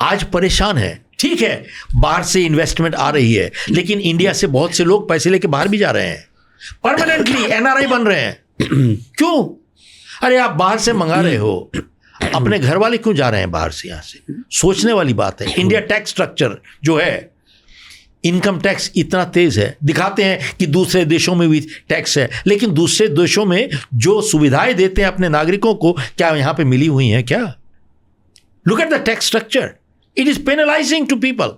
आज परेशान है, ठीक है, बाहर से इन्वेस्टमेंट आ रही है, लेकिन इंडिया से बहुत से लोग पैसे लेके बाहर भी जा रहे हैं, परमानेंटली एनआरआई बन रहे हैं. क्यों? अरे आप बाहर से मंगा रहे हो, अपने घर वाले क्यों जा रहे हैं बाहर से? यहां से सोचने वाली बात है. इंडिया टैक्स स्ट्रक्चर जो है, इनकम टैक्स इतना तेज है. दिखाते हैं कि दूसरे देशों में भी टैक्स है, लेकिन दूसरे देशों में जो सुविधाएं देते हैं अपने नागरिकों को, क्या यहां पे मिली हुई हैं क्या? Look at the tax structure. It is penalizing to people.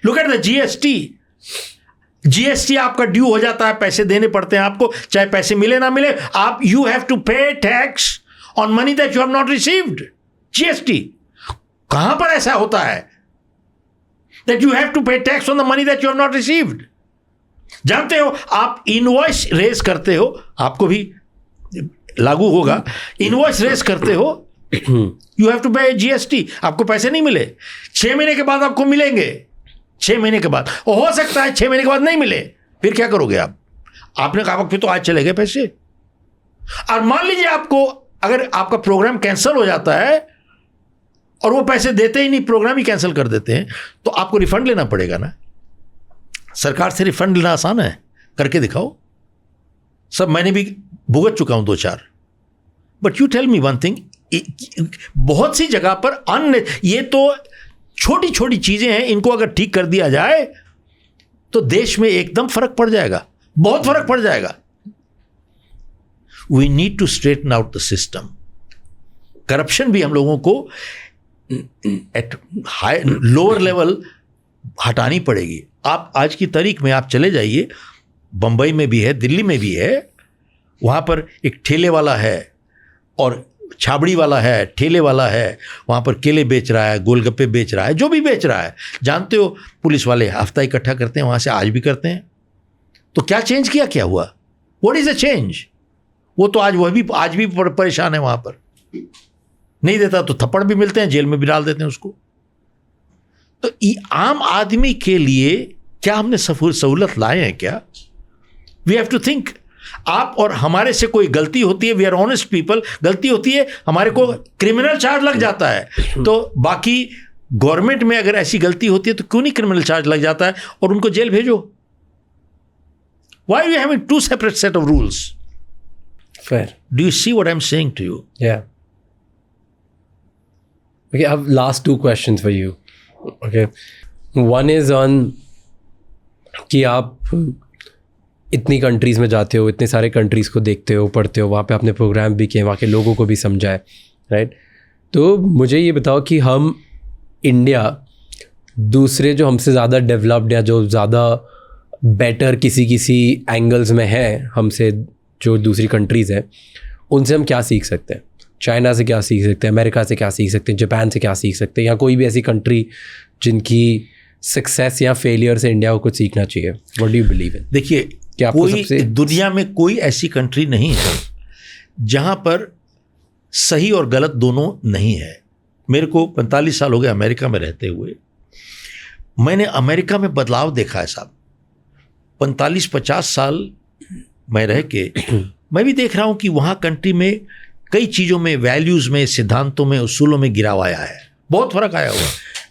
Look at the GST. GST आपका ड्यू हो जाता है, पैसे देने पड़ते हैं आपको, चाहे पैसे मिले ना मिले. आप you have to pay tax on money that you have not received. GST. कहां पर ऐसा होता है that you have to pay tax on the money that you have not received? जानते हो, आप इनवॉइस रेज करते हो, आपको भी लागू होगा. इनवॉइस रेज करते हो, यू हैव टू पे जीएसटी. आपको पैसे नहीं मिले, 6 महीने के बाद आपको मिलेंगे. 6 महीने के बाद, और हो सकता है 6 महीने के बाद नहीं मिले. फिर क्या करोगे आप? आपने कहा फिर तो आज चले गए पैसे. और मान लीजिए आपको, अगर आपका प्रोग्राम कैंसिल हो जाता है और वो पैसे देते ही नहीं, प्रोग्राम ही कैंसिल कर देते हैं, तो आपको रिफंड लेना पड़ेगा ना. सरकार से रिफंड लेना आसान है, करके दिखाओ. सब मैंने भी भुगत चुका हूं 2-4. But you tell me one thing, बहुत सी जगह पर ये तो छोटी छोटी चीजें हैं, इनको अगर ठीक कर दिया जाए तो देश में एकदम फर्क पड़ जाएगा, बहुत फर्क पड़ जाएगा. We need to straighten out the system. Corruption भी हम लोगों को एट हाई लोअर लेवल हटानी पड़ेगी. आप आज की तारीख में आप चले जाइए, बंबई में भी है, दिल्ली में भी है, वहाँ पर एक ठेले वाला है और छाबड़ी वाला है, ठेले वाला है, वहाँ पर केले बेच रहा है, गोलगप्पे बेच रहा है, जो भी बेच रहा है. जानते हो पुलिस वाले हफ्ता इकट्ठा करते हैं, वहाँ से आज भी करते हैं. तो क्या चेंज किया, क्या हुआ? What is a change? वो तो आज भी परेशान है वहाँ पर. नहीं देता तो थप्पड़ भी मिलते हैं, जेल में भी डाल देते हैं उसको. तो आम आदमी के लिए क्या हमने सहूलत लाए हैं क्या? We have to think. आप और हमारे से कोई गलती होती है, वी आर ऑनेस्ट पीपल, गलती होती है, हमारे को क्रिमिनल चार्ज लग जाता है. तो बाकी गवर्नमेंट में अगर ऐसी गलती होती है तो क्यों नहीं क्रिमिनल चार्ज लग जाता है और उनको जेल भेजो? Why you having to separate set of rules? Fair. Do you see what I am saying to you? Yeah. Okay, I have last two questions for you. Okay. One is on कि आप इतनी countries में जाते हो, इतने सारे countries को देखते हो, पढ़ते हो, वहाँ पे आपने प्रोग्राम भी किए, वहाँ के लोगों को भी समझा है, राइट? तो मुझे ये बताओ कि हम इंडिया दूसरे जो हमसे ज़्यादा डेवलप्ड या जो ज़्यादा बेटर किसी एंगल्स में है हमसे, जो दूसरी कंट्रीज़ हैं, उनसे हम क्या सीख सकते हैं? चाइना से क्या सीख सकते हैं? अमेरिका से क्या सीख सकते हैं? जापान से क्या सीख सकते हैं? या कोई भी ऐसी कंट्री जिनकी सक्सेस या फेलियर से इंडिया को कुछ सीखना चाहिए? What do you believe in? देखिए, कोई दुनिया में कोई ऐसी कंट्री नहीं है जहां पर सही और गलत दोनों नहीं है. मेरे को 45 साल हो गए अमेरिका में रहते हुए. मैंने अमेरिका में बदलाव देखा है साहब. 45-50 साल मैं रह के मैं भी देख रहा हूं कि वहां कंट्री में कई चीज़ों में, वैल्यूज़ में, सिद्धांतों में, उसूलों में गिराव आया है. बहुत फर्क आया हुआ.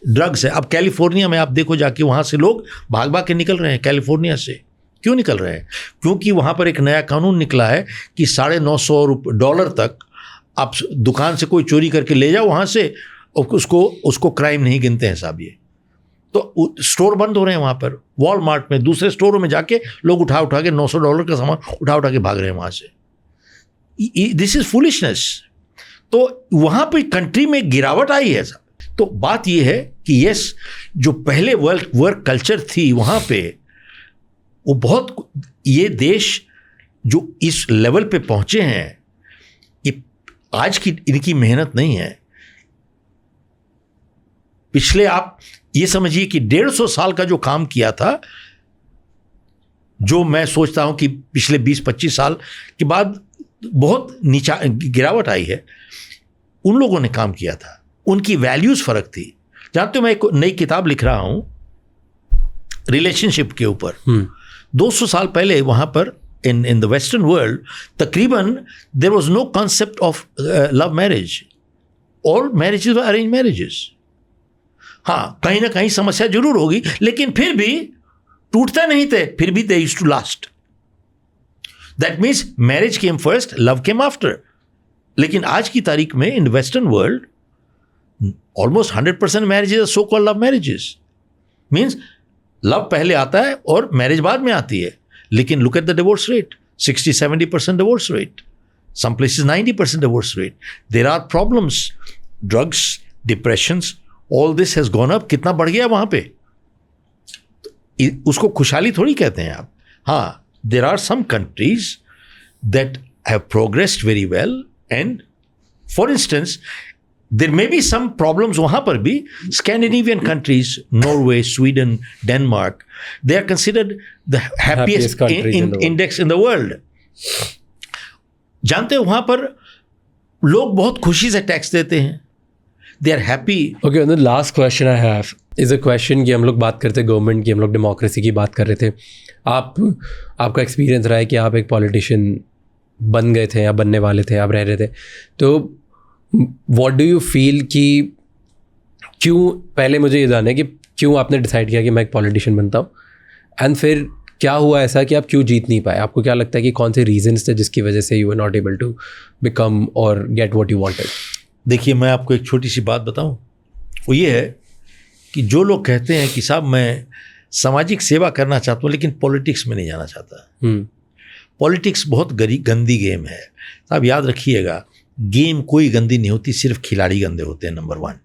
ड्रग्स है. अब कैलिफोर्निया में आप देखो जाके, वहाँ से लोग भाग भाग के निकल रहे हैं कैलिफोर्निया से. क्यों निकल रहे हैं? क्योंकि वहाँ पर एक नया कानून निकला है कि $950 तक आप दुकान से कोई चोरी करके ले जाओ वहाँ से, और उसको क्राइम नहीं गिनते हैं साहब. ये तो स्टोर बंद हो रहे हैं वहाँ पर. वॉलमार्ट में, दूसरे स्टोरों में जाके लोग उठा के $900 का सामान उठा के भाग रहे हैं वहाँ से. This is foolishness. तो वहाँ पर कंट्री में गिरावट आई है साहब. तो बात ये है कि यस, जो पहले वर्क कल्चर थी वहाँ पे, वो बहुत, ये देश जो इस लेवल पे पहुंचे हैं, ये आज की इनकी मेहनत नहीं है. पिछले आप ये समझिए कि 150 साल का जो काम किया था, जो मैं सोचता हूं कि पिछले 20-25 साल के बाद बहुत नीचा गिरावट आई है, उन लोगों ने काम किया था. उनकी वैल्यूज फर्क थी. जानते हो, मैं एक नई किताब लिख रहा हूं रिलेशनशिप के ऊपर. 200 साल पहले वहाँ पर इन द वेस्टर्न वर्ल्ड तकरीबन there was no concept of love marriage. All marriages were arrange marriages. हाँ, कहीं ना कहीं समस्या जरूर होगी, लेकिन फिर भी टूटते नहीं थे, फिर भी they used to last. That means marriage came first, love came after. लेकिन आज की तारीख में in western world almost 100% marriages are so called love marriages. Means love पहले आता है और मैरिज बाद में आती है. लेकिन look at the divorce rate, 60-70% divorce rate, some places 90% divorce rate. There are problems, drugs, depressions, all this has gone up. कितना बढ़ गया वहाँ पे? उसको खुशहाली थोड़ी कहते हैं आप. हाँ, there are some countries that have progressed very well, and for instance there may be some problems वहाँ पर भी. Scandinavian countries, Norway, Sweden, Denmark, they are considered the happiest index in the world. जानते हो वहाँ पर लोग बहुत खुशी से टैक्स देते हैं. They are happy. Okay, and the last question I have is a question कि हम लोग बात करते गवर्नमेंट की, हम लोग डेमोक्रेसी की बात कर रहे थे. आपका एक्सपीरियंस रहा है कि आप एक पॉलिटिशियन बन गए थे या बनने वाले थे, आप रह रहे थे. तो What do you feel कि क्यों, पहले मुझे ये जानना है कि क्यों आपने डिसाइड किया कि मैं एक पॉलिटिशियन बनता हूँ, एंड फिर क्या हुआ ऐसा कि आप क्यों जीत नहीं पाए? आपको क्या लगता है कि कौन से रीजंस थे जिसकी वजह से you were not able to become और गेट व्हाट यू वांटेड? देखिए, मैं आपको एक छोटी सी बात बताऊं, वो ये है कि जो लोग कहते हैं कि साहब मैं सामाजिक सेवा करना चाहता हूँ लेकिन पॉलिटिक्स में नहीं जाना चाहता, पॉलिटिक्स बहुत गंदी गेम है। आप याद रखिएगा, गेम कोई गंदी नहीं होती, सिर्फ खिलाड़ी गंदे होते हैं, नंबर 1।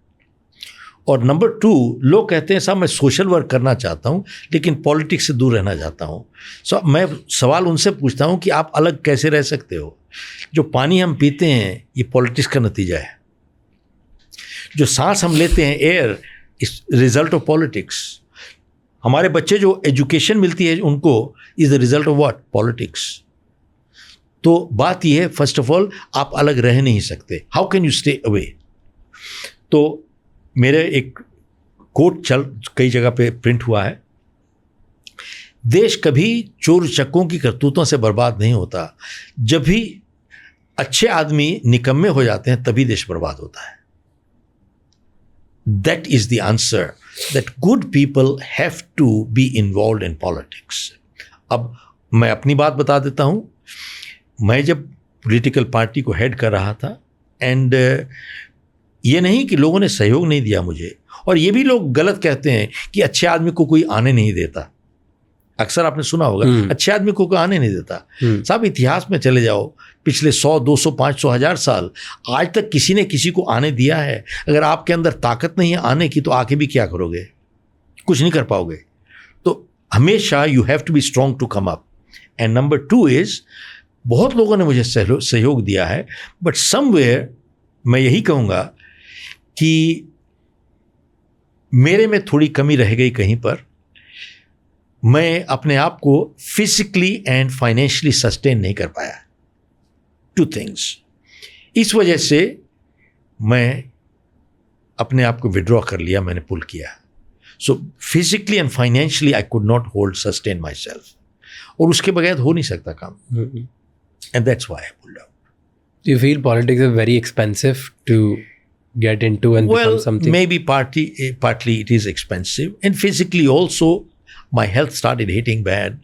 और नंबर 2, लोग कहते हैं साहब मैं सोशल वर्क करना चाहता हूँ लेकिन पॉलिटिक्स से दूर रहना चाहता हूँ। सो मैं सवाल उनसे पूछता हूँ कि आप अलग कैसे रह सकते हो? जो पानी हम पीते हैं ये पॉलिटिक्स का नतीजा है, जो सांस हम लेते हैं air is result of politics, हमारे बच्चे जो एजुकेशन मिलती है उनको is the result of what? Politics. तो बात यह है, फर्स्ट ऑफ ऑल आप अलग रह नहीं सकते, how can you stay away? तो मेरे एक कोट कई जगह पे प्रिंट हुआ है, देश कभी चोर चक्कों की करतूतों से बर्बाद नहीं होता, जब भी अच्छे आदमी निकम्मे हो जाते हैं तभी देश बर्बाद होता है। That is the answer, that good people have to be involved in politics. अब मैं अपनी बात बता देता हूँ, मैं जब पॉलिटिकल पार्टी को हेड कर रहा था एंड ये नहीं कि लोगों ने सहयोग नहीं दिया मुझे, और ये भी लोग गलत कहते हैं कि अच्छे आदमी को कोई आने नहीं देता। अक्सर आपने सुना होगा अच्छे आदमी को कोई आने नहीं देता। साहब इतिहास में चले जाओ, पिछले 100, 200, 500, 1000 साल आज तक किसी ने किसी को आने दिया है? अगर आपके अंदर ताकत नहीं है आने की तो आके भी क्या करोगे? कुछ नहीं कर पाओगे। तो हमेशा you have to be strong to come up. And number 2 is, बहुत लोगों ने मुझे सहयोग दिया है, बट समवेयर मैं यही कहूँगा कि मेरे में थोड़ी कमी रह गई कहीं पर। मैं अपने आप को फिजिकली एंड फाइनेंशियली सस्टेन नहीं कर पाया, 2 थिंग्स। इस वजह से मैं अपने आप को विड्रॉ कर लिया, मैंने पुल किया। So physically and financially I could not hold sustain myself, और उसके बगैर हो नहीं सकता काम। And that's why I pulled out. Do you feel politics is very expensive to get into and become something? Maybe partly it is expensive, and physically also my health started hitting bad.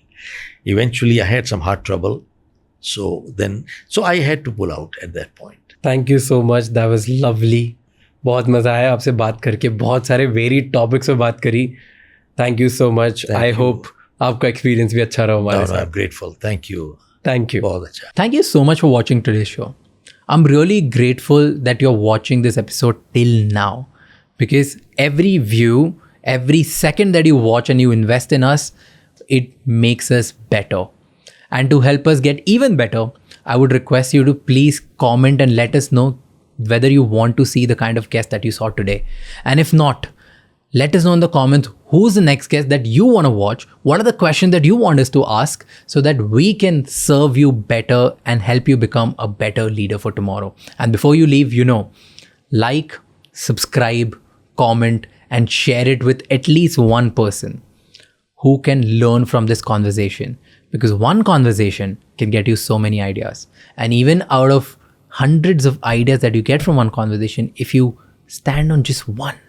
Eventually I had some heart trouble, so I had to pull out at that point. Thank you so much, that was lovely. बहुत मज़ा आया आपसे बात करके, बहुत सारे varied topics पे बात करी। Thank you so much. I hope आपका एक्सपीरियंस भी अच्छा रहा हमारे साथ। I'm grateful. Thank you. Thank you. बहुत अच्छा। Thank you so much for watching today's show. I'm really grateful that you're watching this episode till now, because every view, every second that you watch and you invest in us, it makes us better. And to help us get even better, I would request you to please comment and let us know whether you want to see the kind of guest that you saw today. And if not, let us know in the comments who's the next guest that you want to watch, what are the questions that you want us to ask, so that we can serve you better and help you become a better leader for tomorrow. And before you leave, like, subscribe, comment, and share it with at least one person who can learn from this conversation, because one conversation can get you so many ideas. And even out of hundreds of ideas that you get from one conversation, if you stand on just one,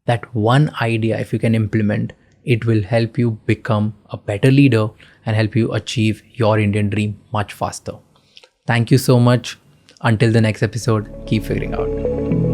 that one idea, if you can implement, it will help you become a better leader and help you achieve your Indian dream much faster. Thank you so much. Until the next episode, keep figuring out.